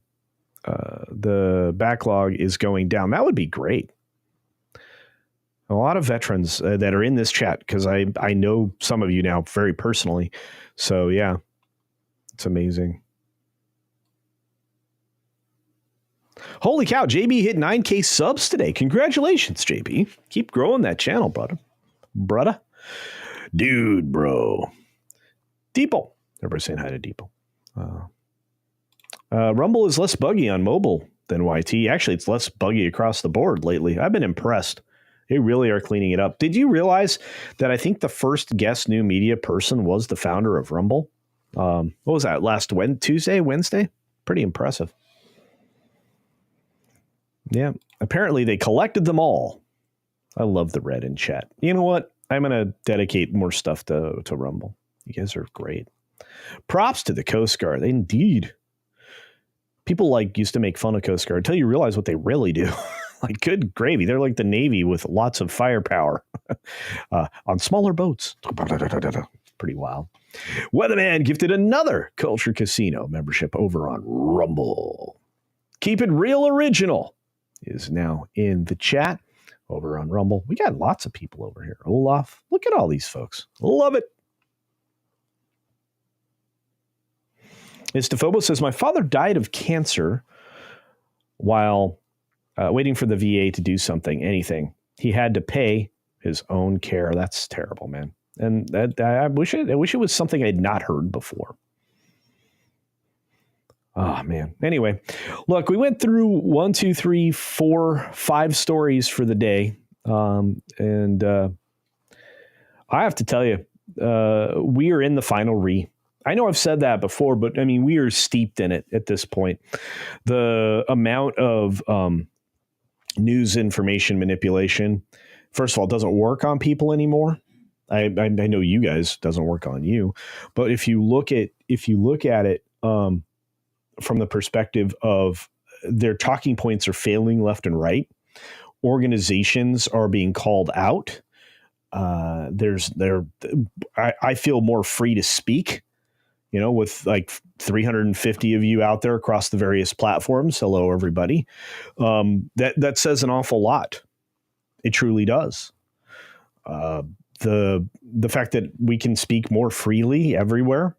the backlog is going down. That would be great. A lot of veterans that are in this chat, because I know some of you now very personally. So, yeah, it's amazing. Holy cow, JB hit 9K subs today. Congratulations, JB. Keep growing that channel, brother. Dude, bro. Deeple. Everybody's saying hi to Deeple. Rumble is less buggy on mobile than YT. Actually, it's less buggy across the board lately. I've been impressed. They really are cleaning it up. Did you realize that I think the first guest new media person was the founder of Rumble? What was that, last Wednesday? Pretty impressive. Yeah, apparently they collected them all. I love the red in chat. You know what? I'm going to dedicate more stuff to Rumble. You guys are great. Props to the Coast Guard. Indeed. People used to make fun of Coast Guard until you realize what they really do. Like, good gravy. They're like the Navy with lots of firepower on smaller boats. Pretty wild. Weatherman gifted another Culture Casino membership over on Rumble. Keep it real original is now in the chat over on Rumble. We got lots of people over here. Olaf, look at all these folks. Love it. Estefobos says, my father died of cancer while waiting for the VA to do anything. He had to pay his own care. That's terrible, man. And I wish it was something I'd not heard before. Oh, man. Anyway, look, we went through 1, 2, 3, 4, 5 stories for the day. And I have to tell you, we are in the final re. I know I've said that before, but I mean, we are steeped in it at this point. The amount of news information manipulation, first of all, doesn't work on people anymore. I know you guys doesn't work on you, but if you look at it from the perspective of their talking points are failing left and right, organizations are being called out. I feel more free to speak, with like 350 of you out there across the various platforms. Hello, everybody. That says an awful lot. It truly does. The fact that we can speak more freely everywhere.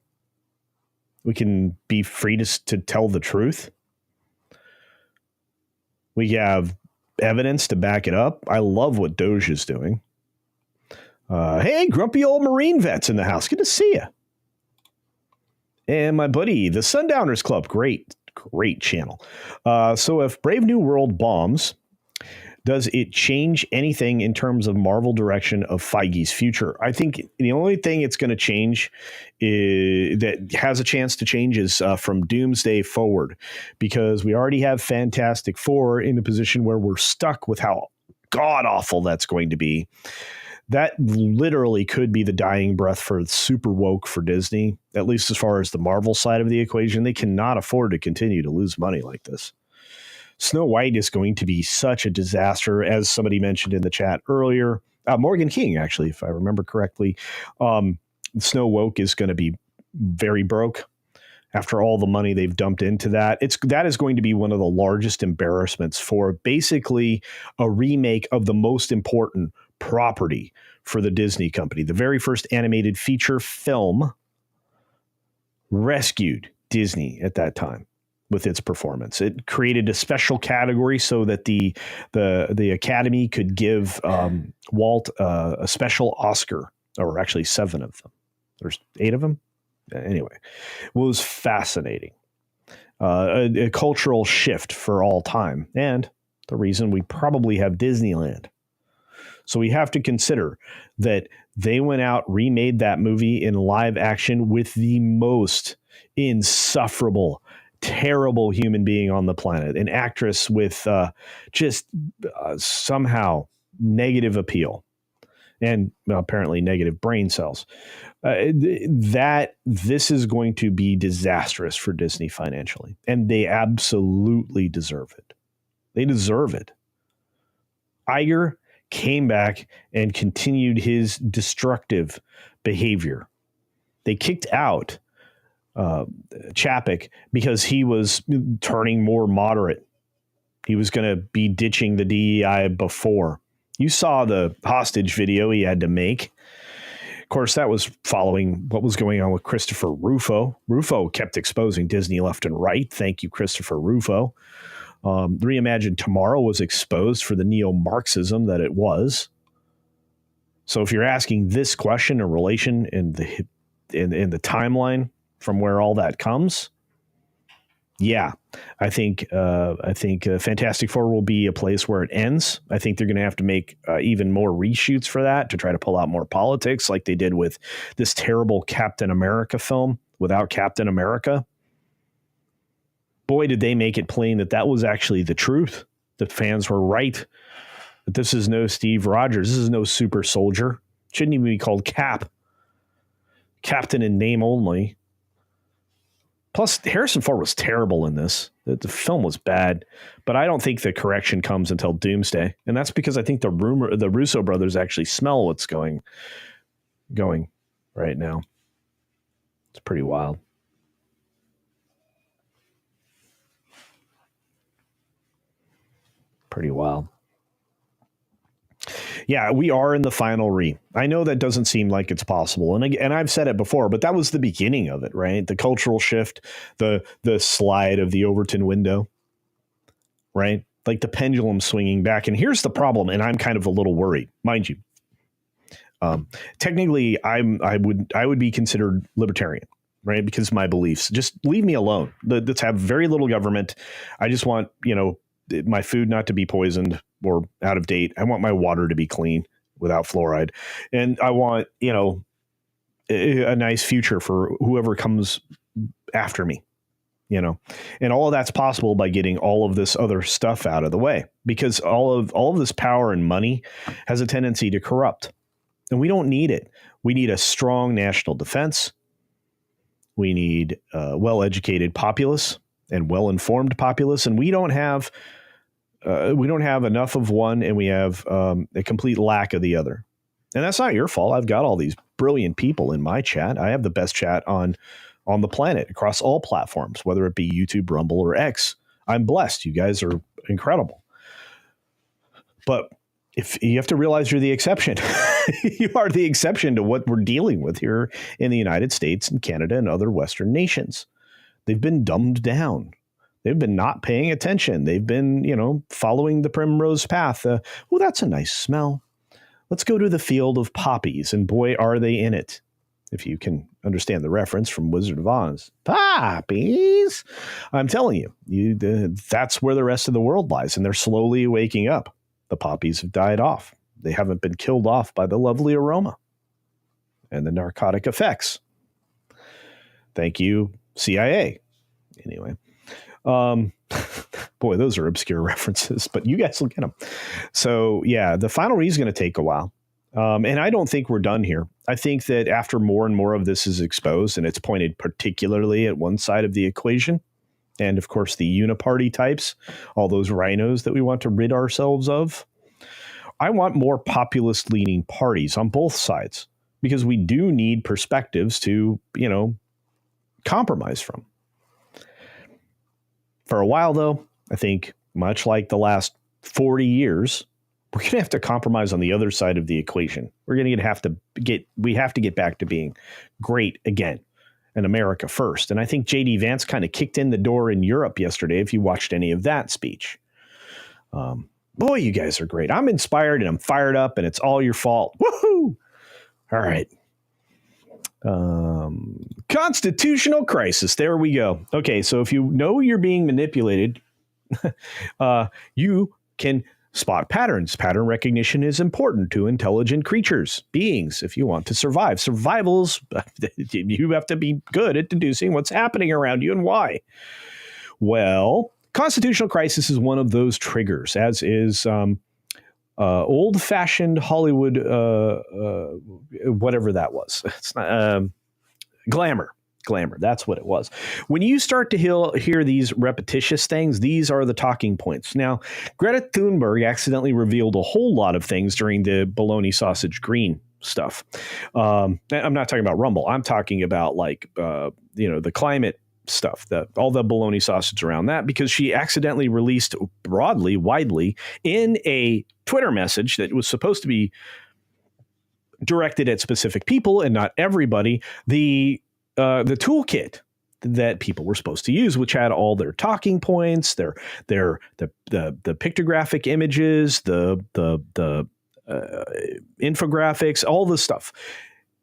We can be free to tell the truth. We have evidence to back it up. I love what Doge is doing. Hey, grumpy old Marine vets in the house. Good to see you. And my buddy, the Sundowners Club. Great channel. So if Brave New World bombs, does it change anything in terms of Marvel direction of Feige's future? I think the only thing it's going to change that has a chance to change is from Doomsday forward, because we already have Fantastic Four in a position where we're stuck with how god awful that's going to be. That literally could be the dying breath for super woke for Disney, at least as far as the Marvel side of the equation. They cannot afford to continue to lose money like this. Snow White is going to be such a disaster, as somebody mentioned in the chat earlier. Morgan King, actually, if I remember correctly. Snow Woke is going to be very broke after all the money they've dumped into that. That is going to be one of the largest embarrassments for basically a remake of the most important property for the Disney company. The very first animated feature film rescued Disney at that time with its performance. It created a special category so that the Academy could give Walt a special Oscar, or actually 7 of them. There's 8 of them. Anyway, was fascinating. A cultural shift for all time, and the reason we probably have Disneyland. So we have to consider that they went out, remade that movie in live action with the most insufferable, terrible human being on the planet, an actress with just somehow negative appeal and apparently negative brain cells. This is going to be disastrous for Disney financially, and they absolutely deserve it. They deserve it. Iger came back and continued his destructive behavior. They kicked out Chapek because he was turning more moderate. He was going to be ditching the DEI before. You saw the hostage video he had to make. Of course, that was following what was going on with Christopher Rufo. Rufo kept exposing Disney left and right. Thank you, Christopher Rufo. Reimagined Tomorrow was exposed for the neo-Marxism that it was. So if you're asking this question in relation in the timeline from where all that comes, yeah, I think Fantastic Four will be a place where it ends. I think they're going to have to make even more reshoots for that to try to pull out more politics, like they did with this terrible Captain America film without Captain America. Boy, did they make it plain that was actually the truth. The fans were right. That this is no Steve Rogers. This is no super soldier. Shouldn't even be called Cap. Captain in name only. Plus, Harrison Ford was terrible in this. The film was bad, but I don't think the correction comes until Doomsday, and that's because I think the Russo brothers actually smell what's going right now. It's pretty wild. Pretty wild. Yeah, we are in the final re. I know that doesn't seem like it's possible. And I've said it before, but that was the beginning of it, right? The cultural shift, the slide of the Overton window, right? Like the pendulum swinging back. And here's the problem. And I'm kind of a little worried, mind you. Technically, I would be considered libertarian, right? Because of my beliefs. Just leave me alone. Let's have very little government. I just want, my food not to be poisoned or out of date. I want my water to be clean without fluoride. And I want, a nice future for whoever comes after me, and all of that's possible by getting all of this other stuff out of the way, because all of this power and money has a tendency to corrupt, and we don't need it. We need a strong national defense. We need well-educated populace and well-informed populace, and we don't have enough of one, and we have a complete lack of the other. And that's not your fault. I've got all these brilliant people in my chat. I have the best chat on the planet across all platforms, whether it be YouTube, Rumble, or X. I'm blessed. You guys are incredible. But if you have to realize you're the exception, you are the exception to what we're dealing with here in the United States and Canada and other Western nations. They've been dumbed down. They've been not paying attention. They've been, following the primrose path. That's a nice smell. Let's go to the field of poppies. And boy, are they in it. If you can understand the reference from Wizard of Oz. Poppies. I'm telling you, that's where the rest of the world lies. And they're slowly waking up. The poppies have died off. They haven't been killed off by the lovely aroma and the narcotic effects. Thank you, CIA. Anyway. Boy, those are obscure references, but you guys will get them. So yeah, the final read is going to take a while. And I don't think we're done here. I think that after more and more of this is exposed, and it's pointed particularly at one side of the equation, and of course the uniparty types, all those rhinos that we want to rid ourselves of, I want more populist leaning parties on both sides, because we do need perspectives to, compromise from. For a while, though, I think much like the last 40 years, we're going to have to compromise on the other side of the equation. We're going to have to get back to being great again, and America first. And I think J.D. Vance kind of kicked in the door in Europe yesterday, if you watched any of that speech. Boy, you guys are great. I'm inspired and I'm fired up, and it's all your fault. Woohoo! All right. Constitutional crisis. There we go. Okay, so if you know you're being manipulated, you can spot patterns. Pattern recognition is important to intelligent creatures, beings, if you want to survive. Survivals, you have to be good at deducing what's happening around you and why. Well, constitutional crisis is one of those triggers, as is old-fashioned Hollywood, whatever that was. It's not glamour. That's what it was. When you start to hear these repetitious things, these are the talking points. Now, Greta Thunberg accidentally revealed a whole lot of things during the bologna sausage green stuff. I'm not talking about Rumble. I'm talking about the climate stuff, all the bologna sausage around that, because she accidentally released widely in a Twitter message that was supposed to be directed at specific people and not everybody, the toolkit that people were supposed to use, which had all their talking points, the pictographic images, the infographics, all this stuff.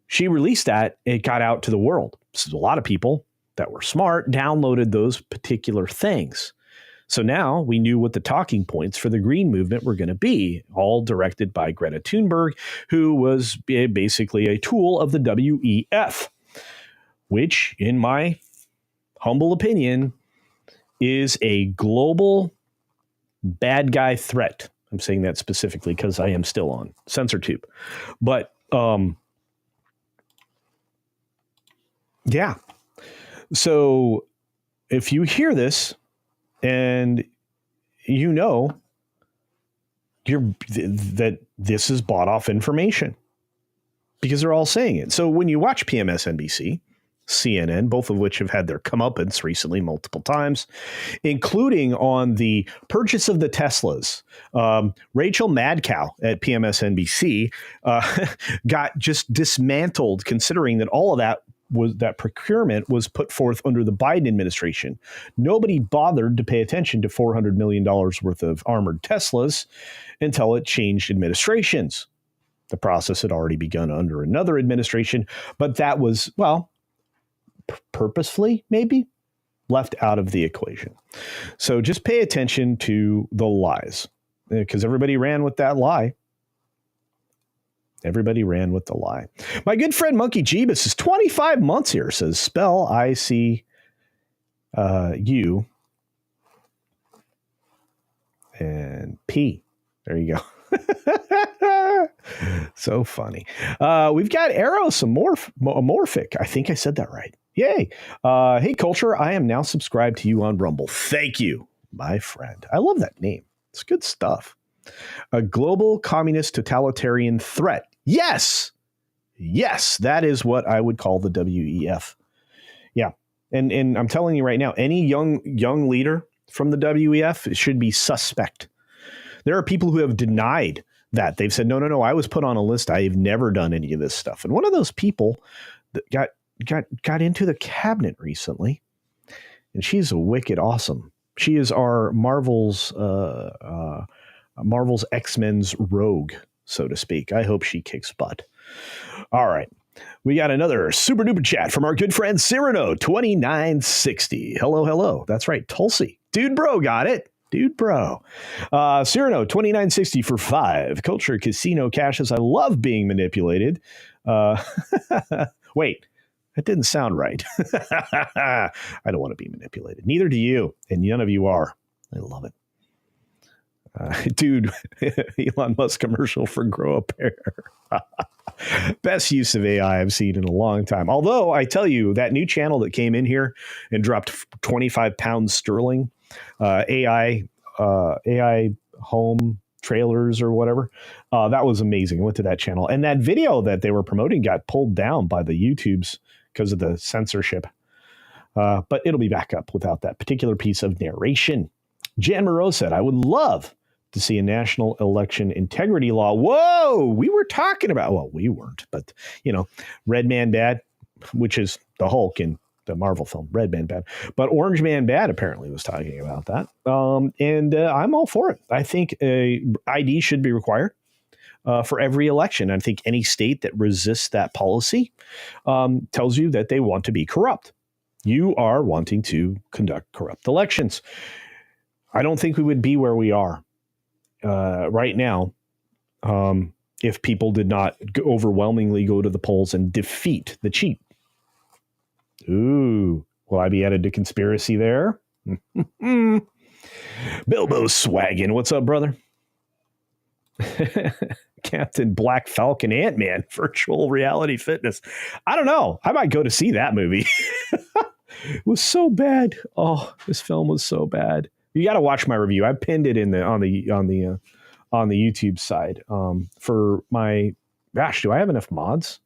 She released that. It got out to the world. So a lot of people that were smart downloaded those particular things. So now we knew what the talking points for the green movement were going to be, all directed by Greta Thunberg, who was basically a tool of the WEF, which, in my humble opinion, is a global bad guy threat. I'm saying that specifically because I am still on CensorTube. But, yeah. So if you hear this and you know that this is bought off information, because they're all saying it. So when you watch PMSNBC, CNN, both of which have had their comeuppance recently multiple times, including on the purchase of the Teslas. Rachel Madcow at PMSNBC got just dismantled, considering that all of that procurement was put forth under the Biden administration. Nobody bothered to pay attention to $400 million worth of armored Teslas until it changed administrations. The process had already begun under another administration, but that was, purposefully maybe left out of the equation. So just pay attention to the lies, because everybody ran with that lie. Everybody ran with the lie. My good friend Monkey Jeebus is 25 months here, says spell ICU and P. There you go. So funny. We've got Eros Amorphic. I think I said that right. Yay. Hey, Culture, I am now subscribed to you on Rumble. Thank you, my friend. I love that name. It's good stuff. A global communist totalitarian threat. Yes. Yes, that is what I would call the WEF. Yeah. And I'm telling you right now, any young leader from the WEF should be suspect. There are people who have denied that. They've said, no, I was put on a list. I've never done any of this stuff. And one of those people that got into the cabinet recently, and she's a wicked awesome. She is our Marvel's X-Men's rogue, so to speak. I hope she kicks butt. All right. We got another super duper chat from our good friend Cyrano 2960. Hello. That's right. Tulsi. Dude bro got it. Dude bro. Cyrano 2960 for 5. Culture Casino cashes. I love being manipulated. Wait. That didn't sound right. I don't want to be manipulated. Neither do you. And none of you are. I love it. Dude, Elon Musk commercial for Grow a Pair. Best use of AI I've seen in a long time. Although I tell you, that new channel that came in here and dropped 25 pounds sterling, AI home trailers or whatever, that was amazing. I went to that channel. And that video that they were promoting got pulled down by the YouTubes because of the censorship. But it'll be back up without that particular piece of narration. Jan Moreau said, I would love to see a national election integrity law. Whoa, we were talking about, well, we weren't, but, Red Man Bad, which is the Hulk in the Marvel film, Red Man Bad. But Orange Man Bad apparently was talking about that. And I'm all for it. I think a ID should be required. for every election. I think any state that resists that policy tells you that they want to be corrupt. You are wanting to conduct corrupt elections. I don't think we would be where we are right now if people did not overwhelmingly go to the polls and defeat the cheat. Ooh, will I be added to conspiracy there? Bilbo's swagging. What's up, brother? Captain Black Falcon Ant-Man, virtual reality fitness. I don't know. I might go to see that movie. It was so bad. Oh, this film was so bad. You got to watch my review. I pinned it in on the YouTube side. For my gosh, do I have enough mods?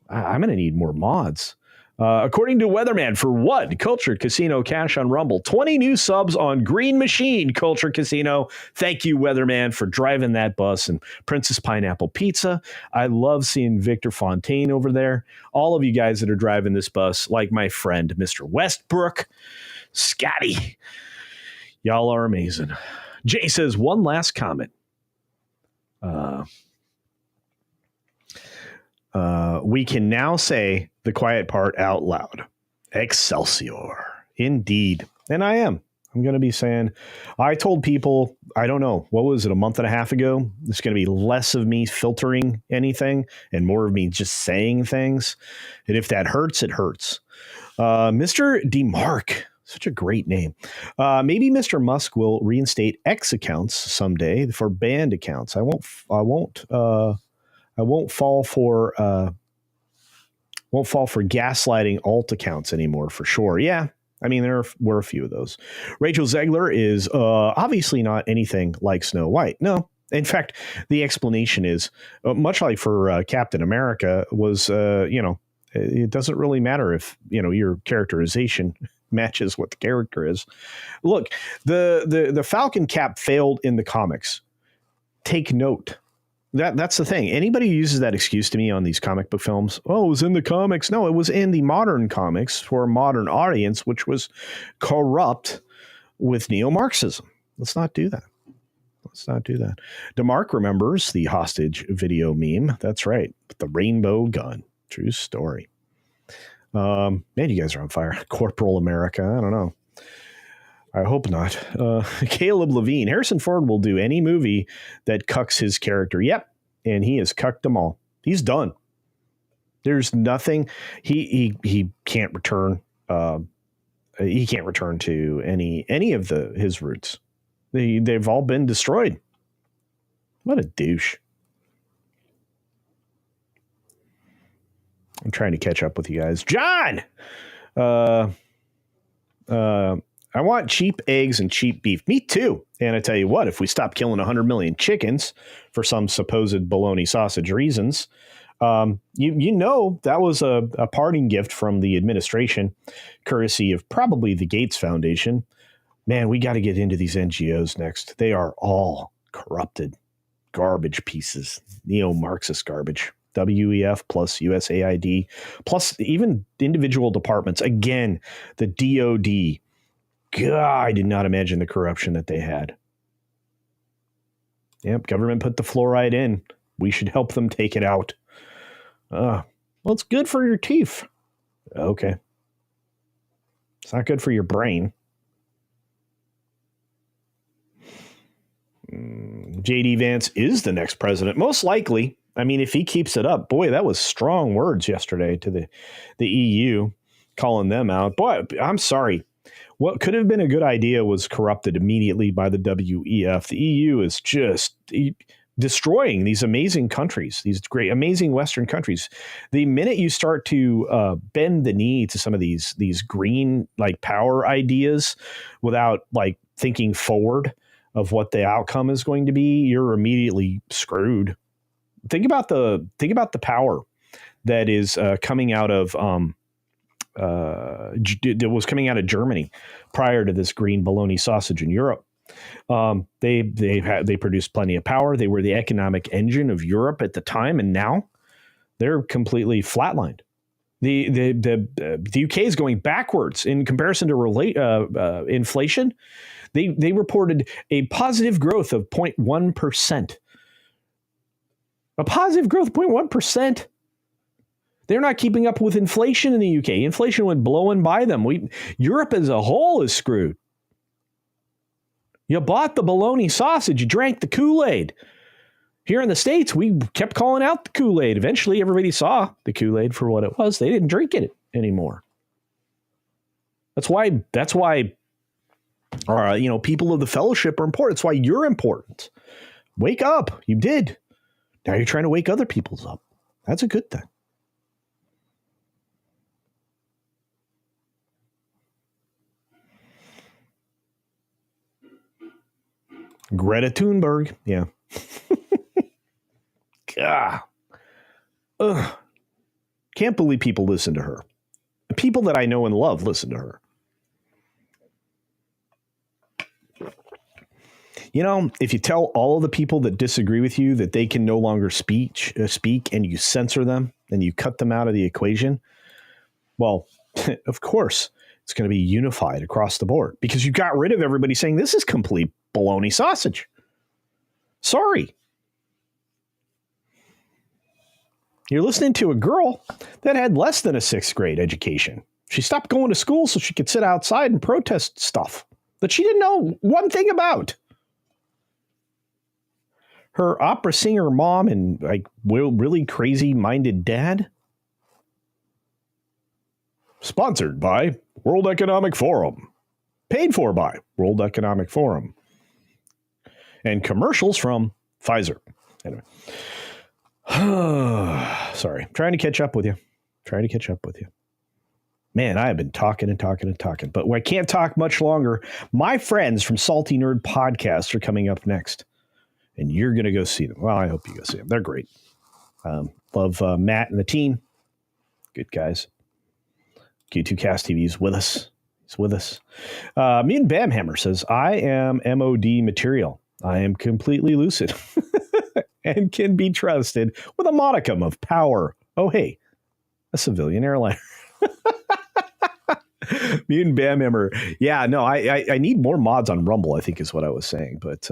I'm going to need more mods. According to Weatherman, for what? Culture Casino cash on Rumble. 20 new subs on Green Machine, Culture Casino. Thank you, Weatherman, for driving that bus. And Princess Pineapple Pizza. I love seeing Victor Fontaine over there. All of you guys that are driving this bus, like my friend, Mr. Westbrook, Scotty. Y'all are amazing. Jay says, one last comment. We can now say the quiet part out loud. Excelsior. Indeed. And I am. I'm going to be saying, I told people, I don't know, what was it, a month and a half ago? It's going to be less of me filtering anything and more of me just saying things. And if that hurts, it hurts. Mr. DeMarc, such a great name. Maybe Mr. Musk will reinstate X accounts someday for banned accounts. I won't fall for gaslighting alt accounts anymore, for sure. Yeah, I mean, there were a few of those. Rachel Zegler is obviously not anything like Snow White. No. In fact, the explanation is much like for Captain America was, it doesn't really matter if, your characterization matches what the character is. Look, the Falcon Cap failed in the comics. Take note. That's the thing. Anybody who uses that excuse to me on these comic book films, oh, it was in the comics. No, it was in the modern comics for a modern audience, which was corrupt with neo-Marxism. Let's not do that. DeMarc remembers the hostage video meme. That's right. The rainbow gun. True story. Man, you guys are on fire. Corporal America. I don't know. I hope not. Caleb Levine. Harrison Ford will do any movie that cucks his character. Yep. And he has cucked them all. He's done. There's nothing. He can't return. He can't return to any of his roots. They've all been destroyed. What a douche. I'm trying to catch up with you guys. John! I want cheap eggs and cheap beef. Me too. And I tell you what, if we stop killing 100 million chickens for some supposed bologna sausage reasons, that was a parting gift from the administration, courtesy of probably the Gates Foundation. Man, we got to get into these NGOs next. They are all corrupted garbage pieces, neo-Marxist garbage. WEF plus USAID plus even individual departments. Again, the DOD. God, I did not imagine the corruption that they had. Yep, government put the fluoride in. We should help them take it out. Well, it's good for your teeth. Okay. It's not good for your brain. J.D. Vance is the next president. Most likely. I mean, if he keeps it up, boy, that was strong words yesterday to the EU, calling them out. Boy, I'm sorry. What could have been a good idea was corrupted immediately by the WEF. The EU is just destroying these amazing countries, these great, amazing Western countries. The minute you start to bend the knee to some of these green power ideas without thinking forward of what the outcome is going to be, you're immediately screwed. Think about the power that is coming out of that was coming out of Germany prior to this green bologna sausage in Europe. They produced plenty of power. They were the economic engine of Europe at the time, and now they're completely flatlined. The UK is going backwards in comparison to inflation. They reported a positive growth of 0.1%. A positive growth of 0.1%. They're not keeping up with inflation in the UK. Inflation went blowing by them. Europe as a whole is screwed. You bought the bologna sausage. You drank the Kool-Aid. Here in the States, we kept calling out the Kool-Aid. Eventually, everybody saw the Kool-Aid for what it was. They didn't drink it anymore. That's why people of the fellowship are important. That's why you're important. Wake up. You did. Now you're trying to wake other people's up. That's a good thing. Greta Thunberg. Yeah. God. Ugh. Can't believe people listen to her. People that I know and love listen to her. You know, if you tell all of the people that disagree with you that they can no longer speak and you censor them and you cut them out of the equation, well, of course, it's going to be unified across the board because you got rid of everybody saying this is complete bologna sausage. Sorry. You're listening to a girl that had less than a 6th grade education. She stopped going to school so she could sit outside and protest stuff that she didn't know one thing about. Her opera singer mom and really crazy minded dad. Sponsored by World Economic Forum. Paid for by World Economic Forum. And commercials from Pfizer. Anyway. Sorry. Trying to catch up with you. Man, I have been talking and talking and talking, but I can't talk much longer. My friends from Salty Nerd Podcast are coming up next, and you're going to go see them. Well, I hope you go see them. They're great. Love Matt and the team. Good guys. Q2Cast TV is with us. He's with us. Me and Bamhammer says, I am MOD material. I am completely lucid and can be trusted with a modicum of power. Oh, hey, a civilian airliner. Mutant Bamhammer. Yeah, no, I need more mods on Rumble, I think is what I was saying. But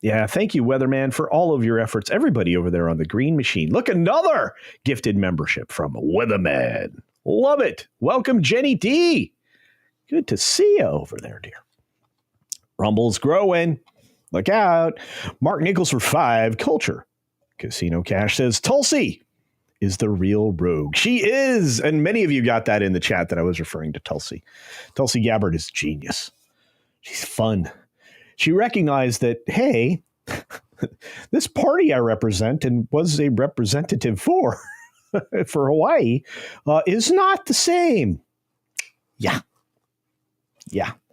yeah, thank you, Weatherman, for all of your efforts. Everybody over there on the Green Machine. Look, another gifted membership from Weatherman. Love it. Welcome, Jenny D. Good to see you over there, dear. Rumble's growing. Look out. Mark Nichols for 5. Culture. Casino Cash says, Tulsi is the real rogue. She is. And many of you got that in the chat that I was referring to Tulsi. Tulsi Gabbard is genius. She's fun. She recognized that, hey, this party I represent and was a representative for Hawaii is not the same. Yeah.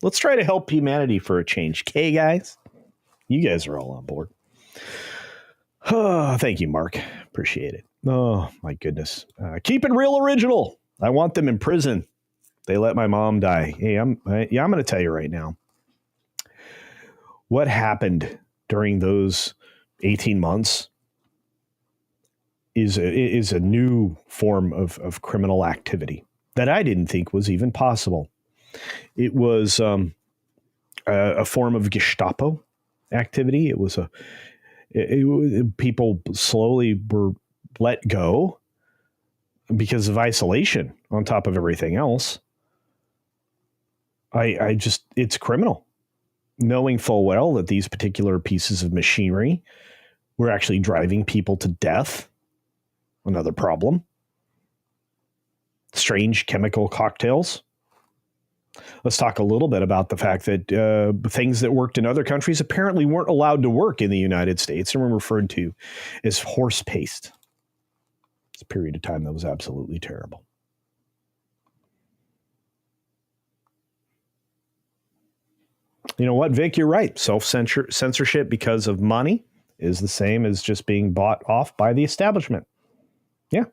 Let's try to help humanity for a change. Okay, guys? You guys are all on board. Oh, thank you, Mark. Appreciate it. Oh, my goodness. Keep it real original. I want them in prison. They let my mom die. Hey, I'm going to tell you right now. What happened during those 18 months is a new form of criminal activity that I didn't think was even possible. It was a form of Gestapo activity. It was people slowly were let go because of isolation on top of everything else. It's criminal. Knowing full well that these particular pieces of machinery were actually driving people to death. Another problem. Strange chemical cocktails. Let's talk a little bit about the fact that things that worked in other countries apparently weren't allowed to work in the United States and were referred to as horse paste. It's a period of time that was absolutely terrible. You know what, Vic? You're right. Self-censorship because of money is the same as just being bought off by the establishment. Yeah.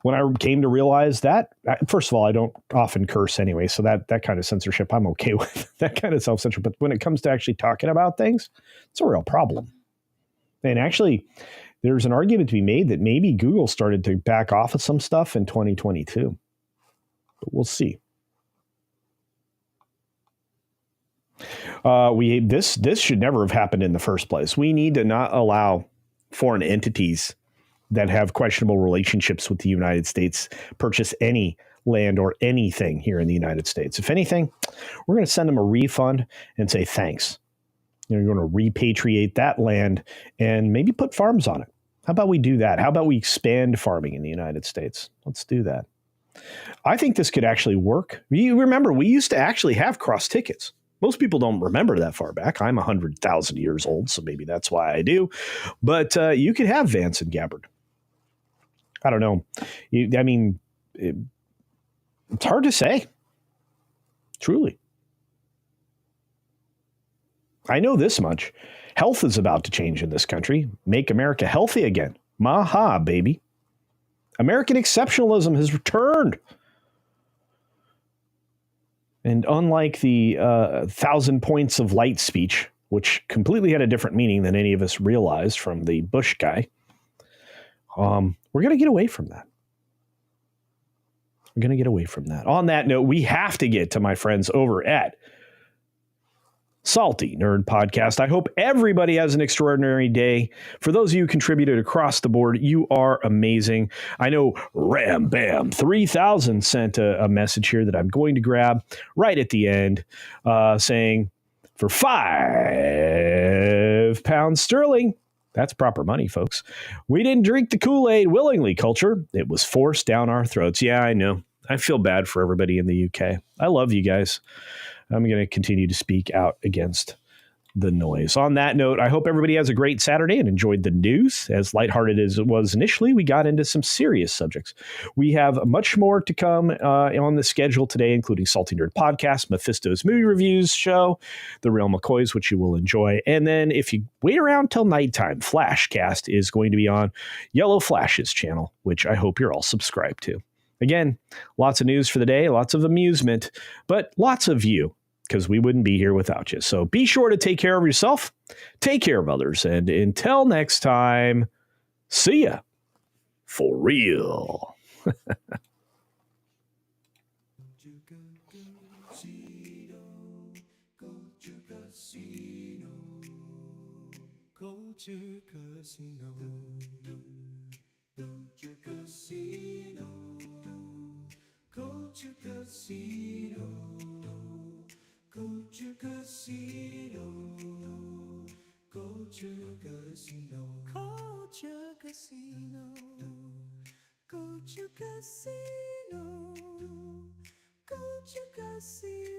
When I came to realize that, first of all, I don't often curse anyway, so that kind of censorship I'm okay with, that kind of self-censorship. But when it comes to actually talking about things, it's a real problem. And actually, there's an argument to be made that maybe Google started to back off of some stuff in 2022. But we'll see. This should never have happened in the first place. We need to not allow foreign entities that have questionable relationships with the United States purchase any land or anything here in the United States. If anything, we're going to send them a refund and say thanks. You're going to repatriate that land and maybe put farms on it. How about we do that? How about we expand farming in the United States? Let's do that. I think this could actually work. You remember, we used to actually have cross tickets. Most people don't remember that far back. I'm 100,000 years old, so maybe that's why I do. But you could have Vance and Gabbard. I don't know. It's hard to say. Truly. I know this much. Health is about to change in this country. Make America healthy again. Maha, baby. American exceptionalism has returned. And unlike the 1,000 points of light speech, which completely had a different meaning than any of us realized from the Bush guy, we're going to get away from that. We're going to get away from that. On that note, we have to get to my friends over at Salty Nerd Podcast. I hope everybody has an extraordinary day. For those of you who contributed across the board, you are amazing. I know Ram Bam 3000 sent a message here that I'm going to grab right at the end, saying for £5 sterling. That's proper money, folks. We didn't drink the Kool-Aid willingly, culture. It was forced down our throats. Yeah, I know. I feel bad for everybody in the UK. I love you guys. I'm going to continue to speak out against the noise. On that note, I hope everybody has a great Saturday and enjoyed the news. As lighthearted as it was initially, we got into some serious subjects. We have much more to come on the schedule today, including Salty Nerd Podcast, Mephisto's movie reviews show, The Real McCoys, which you will enjoy. And then if you wait around till nighttime, Flashcast is going to be on Yellow Flash's channel, which I hope you're all subscribed to. Again, lots of news for the day, lots of amusement, but lots of you, because we wouldn't be here without you. So be sure to take care of yourself, take care of others, and until next time, see ya. For real. Culture Casino. Culture Casino. Culture Casino. Culture Casino. Culture Casino. Culture Casino. Culture Casino. Culture Casino.